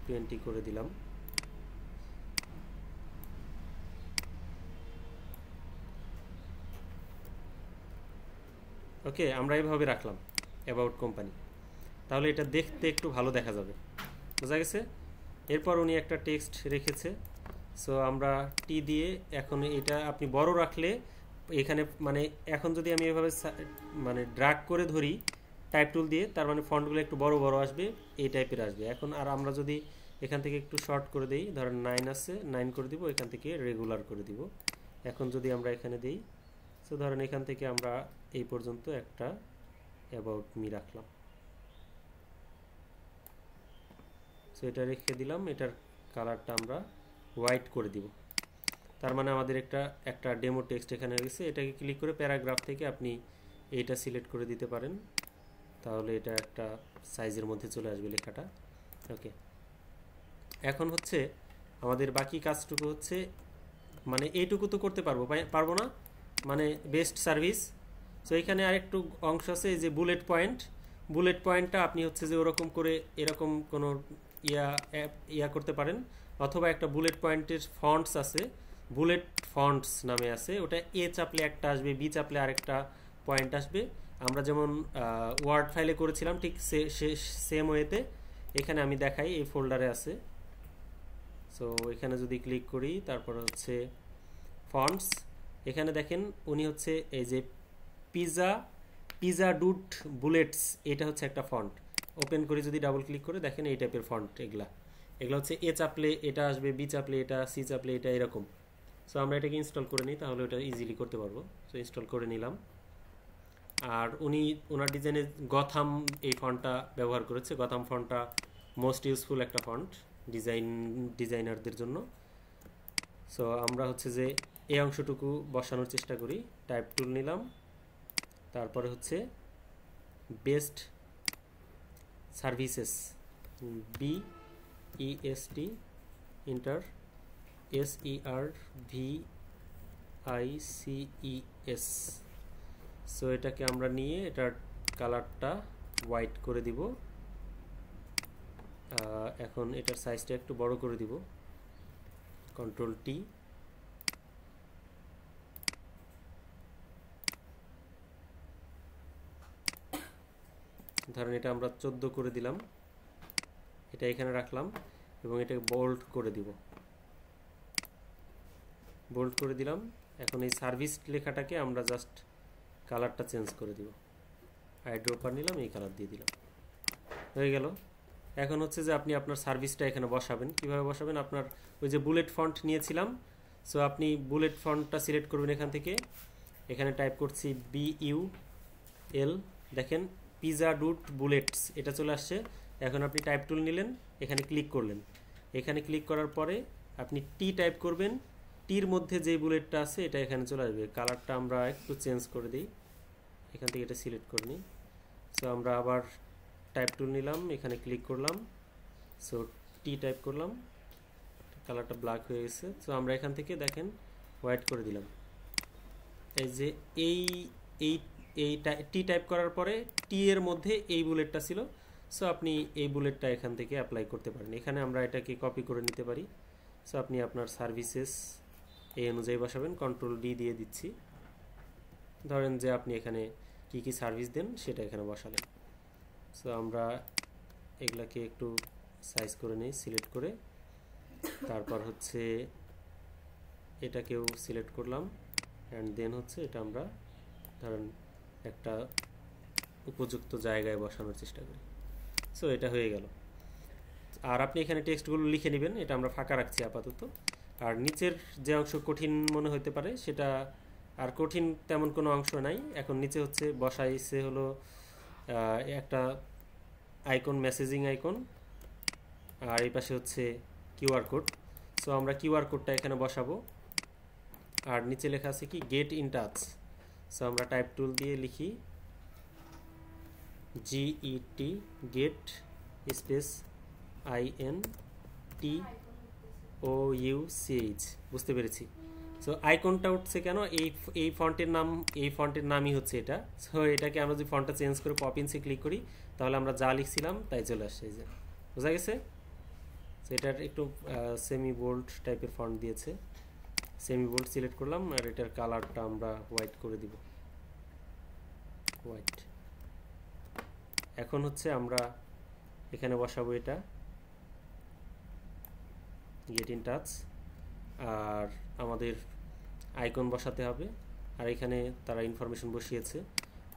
20 করে দিলাম। ওকে, আমরা এইভাবে রাখলাম অ্যাবাউট কোম্পানি, তাহলে এটা দেখতে একটু ভালো দেখা যাবে। বোঝা গেছে? এরপর উনি একটা টেক্সট রেখেছে, সো আমরা টি দিয়ে, এখন এটা আপনি বড় রাখলে এখানে মানে এখন যদি আমি এভাবে মানে ড্র্যাগ করে ধরি টাইপ টুল দিয়ে, তার মানে ফন্টগুলো একটু বড় বড় আসবে, এই টাইপের আসবে। এখন আর আমরা যদি এখান থেকে একটু শর্ট করে দিই, ধরেন 9 আছে, 9 করে দিব, এখান থেকে রেগুলার করে দিব। এখন যদি আমরা এখানে দিই, সো ধরেন এখান থেকে আমরা এই পর্যন্ত একটা অ্যাবাউট মি রাখলাম। সো এটা রেখে দিলাম, এটার কালারটা আমরা হোয়াইট করে দিব। তার মানে আমাদের একটা ডেমো টেক্সট এখানে হয়ে গেছে। এটাকে ক্লিক করে প্যারাগ্রাফ থেকে আপনি এইটা সিলেক্ট করে দিতে পারেন, তাহলে এটা একটা সাইজের মধ্যে চলে আসবে লেখাটা। ওকে, এখন হচ্ছে আমাদের বাকি কাজটুকু হচ্ছে, মানে এইটুকু তো করতে পারবো না, মানে বেস্ট সার্ভিস। সো এখানে আরেকটু অংশ আছে, যে বুলেট পয়েন্টটা আপনি হচ্ছে যে ওরকম করে এরকম কোনো ইয়া করতে পারেন, অথবা একটা বুলেট পয়েন্টের ফন্টস আছে, বুলেট ফন্টস নামে আছে, ওটা এ চাপলে একটা আসবে, বি চাপলে আরেকটা পয়েন্ট আসবে। আমরা যেমন ওয়ার্ড ফাইলে করেছিলাম ঠিক সেম ওয়েতে এখানে আমি দেখাই, এই ফোল্ডারে আছে। সো এখানে যদি ক্লিক করি, তারপর হচ্ছে ফন্টস, এখানে দেখেন উনি হচ্ছে এই যে পিজা ডুট বুলেটস, এটা হচ্ছে একটা ফন্ট। ওপেন করে যদি ডাবল ক্লিক করে দেখেন এই টাইপের ফন্ট, এগুলা হচ্ছে এ চাপলে এটা আসবে, বি চাপলে এটা, সি চাপলে এটা, এরকম। সো আমরা এটাকে ইনস্টল করে নিই, তাহলে ওটা ইজিলি করতে পারবো। সো ইনস্টল করে নিলাম। আর ওনার ডিজাইনে গথাম এই ফন্টটা ব্যবহার করেছে। গথাম ফন্টটা মোস্ট ইউজফুল একটা ফন্ট ডিজাইনারদের জন্য। সো আমরা হচ্ছে যে এই অংশটুকু বসানোর চেষ্টা করি। টাইপ টুল নিলাম, তারপরে হচ্ছে best services, BEST inter SERVICES। So এটাকে আমরা নিয়ে এটার কালারটা হোয়াইট করে দিব। এখন এটার সাইজটা একটু বড় করে দিব, কন্ট্রোল T। ধরেন এটা আমরা 14 করে দিলাম, এটা এখানে রাখলাম এবং এটাকে বোল্ড করে দিব, বোল্ড করে দিলাম। এখন এই সার্ভিস লেখাটাকে আমরা জাস্ট কালারটা চেঞ্জ করে দিব, আইড্রপার নিলাম, এই কালার দিয়ে দিলাম, হয়ে গেল। এখন হচ্ছে যে আপনি আপনার সার্ভিসটা এখানে বসাবেন। কিভাবে বসাবেন? আপনার ওই যে বুলেট ফন্ট নিয়েছিলাম, সো আপনি বুলেট ফন্টটা সিলেক্ট করবেন এখান থেকে। এখানে টাইপ করছি BUL, দেখেন পিজা ডুট বুলেটস এটা চলে আসছে। এখন আপনি টাইপ টুল নিলেন, এখানে ক্লিক করলেন, এখানে ক্লিক করার পরে আপনি টি টাইপ করবেন, টির মধ্যে যে বুলেটটা আছে এটা এখানে চলে আসবে। কালারটা আমরা একটু চেঞ্জ করে দিই, এখান থেকে এটা সিলেক্ট করে নিই। সো আমরা আবার টাইপ টুল নিলাম, এখানে ক্লিক করলাম, সো টি টাইপ করলাম, কালারটা ব্ল্যাক হয়ে গেছে। সো আমরা এখান থেকে দেখেন হোয়াইট করে দিলাম। এই যে এই এই এই টি টাইপ করার পরে টি এর মধ্যে এই বুলেটটা ছিল, সো আপনি এই বুলেটটা এখান থেকে অ্যাপ্লাই করতে পারেন। এখানে আমরা এটাকে কপি করে নিতে পারি। সো আপনি আপনার সার্ভিসেস এই অনুযায়ী বসাবেন, কন্ট্রোল D দিয়ে দিচ্ছি। ধরেন যে আপনি এখানে কি কি সার্ভিস দেন সেটা এখানে বসালেন। সো আমরা এগুলাকে একটু সাইজ করে নিই, সিলেক্ট করে, তারপর হচ্ছে এটাকেও সিলেক্ট করলাম, অ্যান্ড দেন হচ্ছে এটা আমরা ধরেন একটা উপযুক্ত জায়গায় বসানোর চেষ্টা করি। সো এটা হয়ে গেল। আর আপনি এখানে টেক্সটগুলো লিখে নেবেন, এটা আমরা ফাঁকা রাখছি আপাতত। আর নিচের যে অংশ কঠিন মনে হতে পারে সেটা আর কঠিন তেমন কোনো অংশ নাই। এখন নিচে হচ্ছে বসাইছে হলো একটা আইকন, মেসেজিং আইকন, আর এই পাশে হচ্ছে কিউআর কোড। সো আমরা কিউআর কোডটা এখানে বসাবো। আর নিচে লেখা আছে কি গেট ইন টাচ। সো আমরা টাইপ টুল দিয়ে লিখি GET, গেট স্পেস INTOUCH, বুঝতে পেরেছি। সো আইকনটা উঠছে কেন, এই ফন্টের নামই হচ্ছে এটা। সো এটাকে আমরা যদি ফন্টটা চেঞ্জ করে পপিন্সে ক্লিক করি তাহলে আমরা যা লিখছিলাম তাই চলে আসছে, এই যে বোঝা গেছে। সো এটার একটু সেমি বোল্ড টাইপের ফন্ট দিয়েছে, সেমি বোল্ড সিলেক্ট করলাম, আর এটার কালারটা আমরা হোয়াইট করে দিব, হোয়াইট। এখন হচ্ছে আমরা এখানে বসাবো এটা গেট ইন টাচ, আর আমাদের আইকন বসাতে হবে, আর এখানে তারা ইনফরমেশন বসিয়েছে,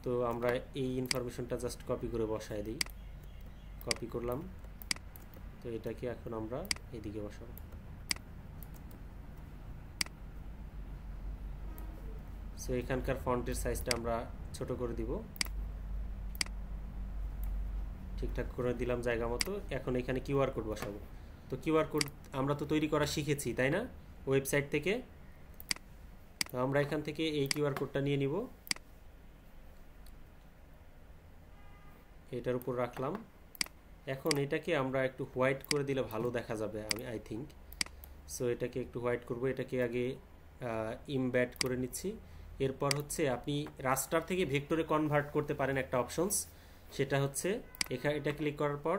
তো আমরা এই ইনফরমেশনটা জাস্ট কপি করে বসায় দিই, কপি করলাম। তো এটাকে এখন আমরা এদিকে বসাবো। সো এখানকার ফন্টের সাইজটা আমরা ছোট করে দিব, ঠিকঠাক করে দিলাম জায়গা মতো। এখন এখানে কিউআর কোড বসাবো। তো কিউআর কোড আমরা তো তৈরি করা শিখেছি তাই না, ওয়েবসাইট থেকে। তো আমরা এখান থেকে এই কিউআর কোডটা নিয়ে নিব, এটার উপর রাখলাম। এখন এটাকে আমরা একটু হোয়াইট করে দিলে ভালো দেখা যাবে আই থিঙ্ক। সো এটাকে একটু হোয়াইট করব, এটাকে আগে ইমব্যাড করে নিচ্ছি। এরপর হচ্ছে আপনি রাস্টার থেকে ভেক্টরে কনভার্ট করতে পারেন একটা অপশনস, সেটা হচ্ছে এটা ক্লিক করার পর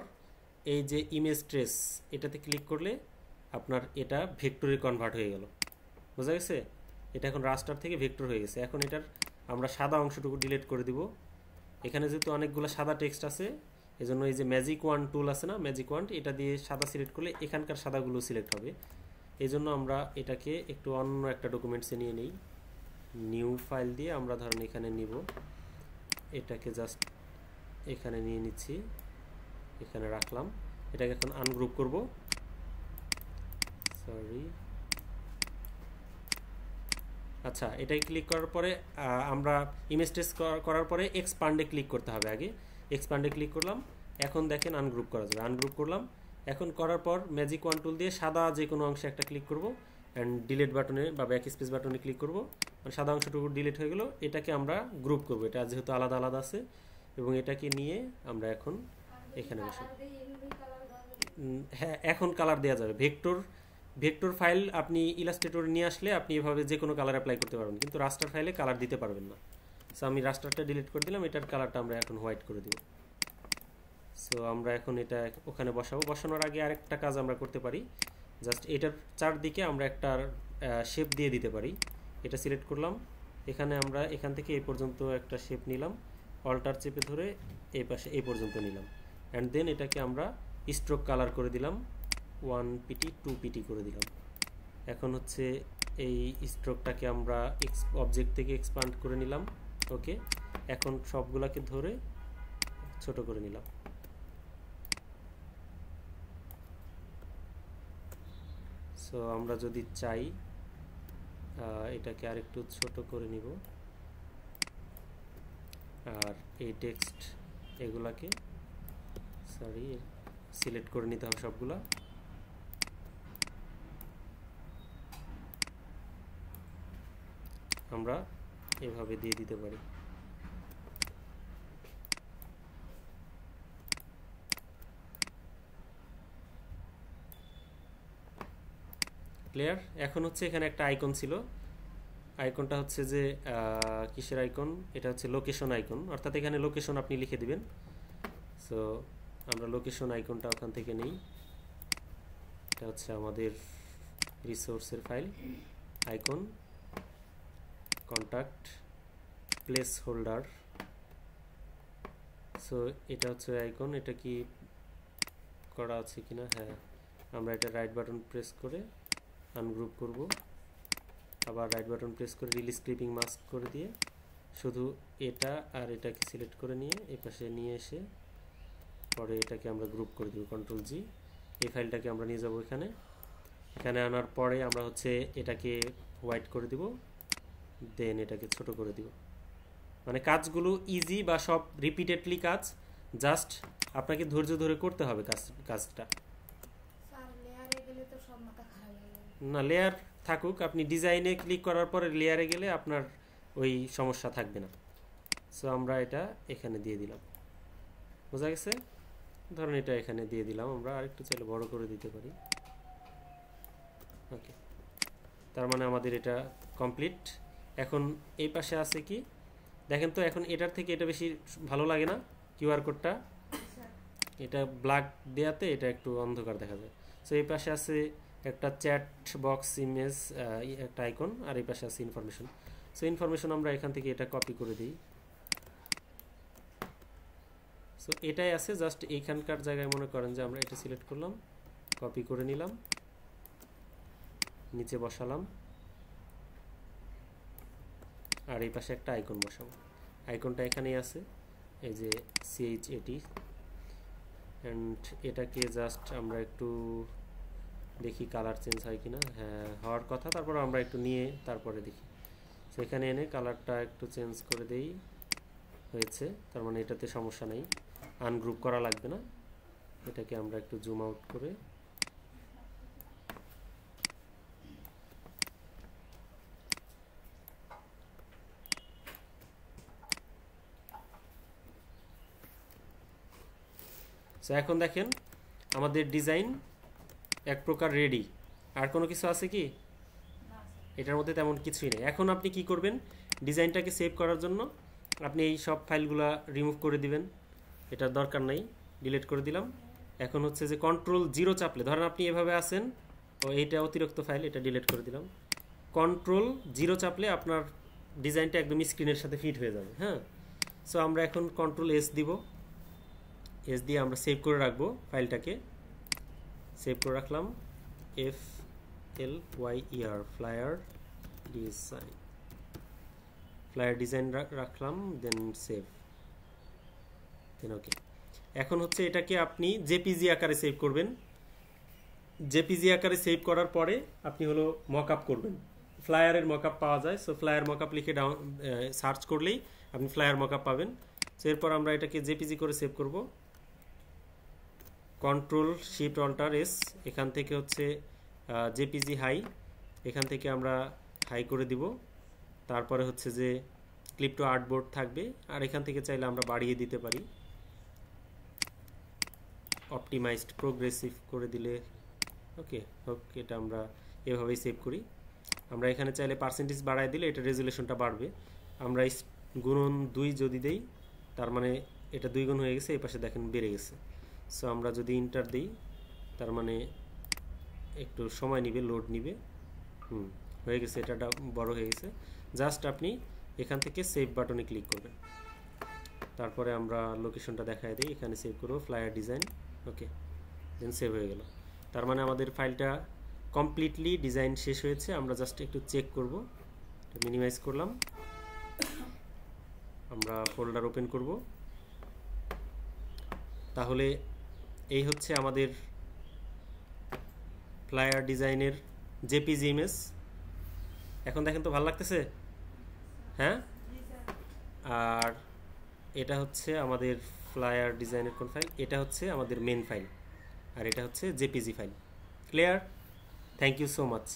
এই যে ইমেজ ট্রেস এটাতে ক্লিক করলে আপনার এটা ভেক্টরে কনভার্ট হয়ে গেল, বোঝা গেছে। এটা এখন রাস্টার থেকে ভেক্টর হয়ে গেছে। এখন এটার আমরা সাদা অংশটুকু ডিলিট করে দিব। এখানে যেহেতু অনেকগুলো সাদা টেক্সট আছে এজন্য এই যে ম্যাজিক ওয়ান্ড টুল আছে না, ম্যাজিক ওয়ান্ড, এটা দিয়ে সাদা সিলেক্ট করলে এখানকার সাদাগুলো সিলেক্ট হবে। এই জন্য আমরা এটাকে একটু অন্য একটা ডকুমেন্টসে নিয়ে নিই, নিউ ফাইল দিয়ে আমরা ধরেন এখানে নিব, এটাকে জাস্ট এখানে নিয়ে নিচ্ছি, এখানে রাখলাম। এটাকে এখন আনগ্রুপ করব, সরি। আচ্ছা, এটাই ক্লিক করার পরে আমরা ইমেজ টেস্ট করার পরে এক্সপান্ডে ক্লিক করতে হবে আগে। এক্সপান্ডে ক্লিক করলাম, এখন দেখেন আনগ্রুপ করা যাবে। আনগ্রুপ করলাম, এখন করার পর ম্যাজিক ওয়ান টুল দিয়ে সাদা যে কোনো অংশে একটা ক্লিক করব, অ্যান্ড ডিলিট বাটনে বা ব্যাক স্পেস বাটনে ক্লিক করব, মানে সাদা অংশটুকু ডিলিট হয়ে গেল। এটাকে আমরা গ্রুপ করব, এটা যেহেতু আলাদা আলাদা আছে, এবং এটাকে নিয়ে আমরা এখন এখানে বসে, হ্যাঁ এখন কালার দেওয়া যাবে। ভেক্টর ফাইল আপনি ইলাস্ট্রেটরে নিয়ে আসলে আপনি এভাবে যে কোনো কালার অ্যাপ্লাই করতে পারবেন, কিন্তু রাস্টার ফাইলে কালার দিতে পারবেন না। সো আমি রাস্টারটা ডিলিট করে দিলাম, এটার কালারটা আমরা এখন হোয়াইট করে দিব। সো আমরা এখন এটা ওখানে বসাবো। বসানোর আগে আরেকটা কাজ আমরা করতে পারি, জাস্ট এটার চারদিকে আমরা একটা শেপ দিয়ে দিতে পারি। এটা সিলেক্ট করলাম, এখানে আমরা এখান থেকে এই পর্যন্ত একটা শেপ নিলাম, অল্টার চেপে ধরে এই পাশে এই পর্যন্ত নিলাম, অ্যান্ড দেন এটাকে আমরা স্ট্রোক কালার করে দিলাম, 1 পিটি 2 পিটি করে দিলাম। এখন হচ্ছে এই স্ট্রোকটাকে আমরা অবজেক্ট থেকে এক্সপান্ড করে নিলাম, ওকে। এখন সবগুলাকে ধরে ছোট করে নিলাম। সো আমরা যদি চাই এটাকে আরেকটু ছোট করে নিব, আর এই টেক্সট এগুলাকে সরি সিলেক্ট করে নিতে হবে সবগুলা। আমরা এভাবে দিয়ে দিতে পারি। ক্লিয়ার? এখন হচ্ছে এখানে একটা আইকন ছিল, আইকনটা হচ্ছে যে কিসের আইকন, এটা হচ্ছে লোকেশন আইকন, অর্থাৎ এখানে লোকেশন আপনি লিখে দিবেন। সো আমরা লোকেশন আইকনটা ওখান থেকে নেই, এটা হচ্ছে আমাদের রিসোর্সের file, icon, contact, place holder. So এটা হচ্ছে আইকন, এটা কি করা আছে কিনা, হ্যাঁ। আমরা এটা রাইট বাটন প্রেস করে আনগ্রুপ করব, আবার রাইট বাটন প্রেস করে রিলিজ ক্লিপিং মাস্ক করে দিয়ে শুধু এটা আর এটাকে সিলেক্ট করে নিয়ে এই পাশে নিয়ে এসে পরে এটাকে আমরা গ্রুপ করে দেব, কন্ট্রোল জি। এই ফাইলটাকে আমরা নিয়ে যাব এখানে, এখানে আনার পরে আমরা হচ্ছে এটাকে হোয়াইট করে দিব, দেন এটাকে ছোট করে দিব। মানে কাজগুলো ইজি বা সব রিপিটেডলি কাজ, জাস্ট আপনাকে ধৈর্য ধরে করতে হবে কাজটা। না, লেয়ার থাকুক, আপনি ডিজাইনে ক্লিক করার পরে লেয়ারে গেলে আপনার ওই সমস্যা থাকবে না। সো আমরা এটা এখানে দিয়ে দিলাম, বোঝা গেছে। ধরুন এটা এখানে দিয়ে দিলাম, আমরা আরেকটু চাইলে বড় করে দিতে পারি, ওকে। তার মানে আমাদের এটা কমপ্লিট। এখন এই পাশে আছে কি দেখেন তো, এখন এটার থেকে এটা বেশি ভালো লাগে না কিউআর কোডটা, এটা ব্ল্যাক দেওয়াতে এটা একটু অন্ধকার দেখা যায়। সো এই পাশে আছে একটা চ্যাট বক্স ইমেজ, একটা আইকন, আর এই পাশে আছে ইনফরমেশন। সো ইনফরমেশন আমরা এখান থেকে এটা কপি করে দিই। সো এটাই আছে, জাস্ট এইখানকার জায়গায় মনে করেন যে আমরা এটা সিলেক্ট করলাম, কপি করে নিলাম, নিচে বসালাম, আর এই পাশে একটা আইকন বসাবো। আইকনটা এখানেই আছে, এই যে CH80, অ্যান্ড এটাকে জাস্ট আমরা একটু দেখি কালার চেঞ্জ হয় কিনা। হ্যাঁ, হওয়ার কথা, তারপর আমরা একটু নিয়ে তারপরে দেখি। সেখানে এনে কালারটা একটু চেঞ্জ করে দেই, হয়েছে। তার মানে এটাতে সমস্যা নেই, আনগ্রুপ করা লাগবে না। এটাকে আমরা একটু জুম আউট করে এখন দেখেন আমাদের ডিজাইন এক প্রকার রেডি। আর কোনো কিছু আছে কি এটার মধ্যে? তেমন কিছুই নেই। এখন আপনি কি করবেন, ডিজাইনটাকে সেভ করার জন্য আপনি এই সব ফাইলগুলো রিমুভ করে দিবেন, এটার দরকার নাই, ডিলিট করে দিলাম। এখন হচ্ছে যে Ctrl+0 চাপলে, ধরেন আপনি এভাবে আছেন, ও এইটা অতিরিক্ত ফাইল, এটা ডিলিট করে দিলাম। Ctrl+0 চাপলে আপনার ডিজাইনটা একদম স্ক্রিনের সাথে ফিট হয়ে যাবে। হ্যাঁ, সো আমরা এখন Ctrl+S দিব, এস দিয়ে আমরা সেভ করে রাখবো ফাইলটাকে। সেভ করে রাখলাম, FLYER ফ্লায়ার ডিজাইন রাখলাম, দেন সেভ, দেন ওকে। এখন হচ্ছে এটাকে আপনি জেপিজি আকারে সেভ করবেন। জেপিজি আকারে সেভ করার পরে আপনি হলো মকআপ করবেন, ফ্লায়ারের মকআপ পাওয়া যায়। সো ফ্লায়ার মকআপ লিখে সার্চ করলেই আপনি ফ্লায়ার মকআপ পাবেন। সো এরপর আমরা এটাকে জেপিজি করে সেভ করব। Ctrl+Shift+Alt+S, এখান থেকে হচ্ছে জেপিজি হাই, এখান থেকে আমরা হাই করে দিব। তারপরে হচ্ছে যে ক্লিপ টু আর্টবোর্ড থাকবে, আর এখান থেকে চাইলে আমরা বাড়িয়ে দিতে পারি, অপটিমাইজড প্রোগ্রেসিভ করে দিলে ওকে হোক। এটা আমরা এভাবেই সেভ করি। আমরা এখানে চাইলে পার্সেন্টেজ বাড়ায় দিলে এটা রেজুলেশনটা বাড়বে। আমরা গুণন 2 যদি দেই, তার মানে এটা 2 গুণ হয়ে গেছে, এই পাশে দেখেন বেড়ে গেছে। সো আমরা যদি ইন্টার দিই, তার মানে একটু সময় নিবে, লোড নিবে। হয়ে গেছে, এটা বড় হয়ে গেছে। জাস্ট আপনি এখান থেকে সেভ বাটনে ক্লিক করবেন, তারপরে আমরা লোকেশনটা দেখায় দিই, এখানে সেভ করবো ফ্লায়ার ডিজাইন, ওকে, দেন সেভ হয়ে গেল। তার মানে আমাদের ফাইলটা কমপ্লিটলি ডিজাইন শেষ হয়েছে। আমরা জাস্ট একটু চেক করব, মিনিমাইজ করলাম, আমরা ফোল্ডার ওপেন করব। তাহলে এই হচ্ছে আমাদের ফ্লায়ার ডিজাইনের জেপিজি ইমেজ। এখন দেখেন তো ভালো লাগতেছে? হ্যাঁ, আর এটা হচ্ছে আমাদের ফ্লায়ার ডিজাইনের কোন ফাইল, এটা হচ্ছে আমাদের মেন ফাইল, আর এটা হচ্ছে JPG file. Clear? Thank you so much.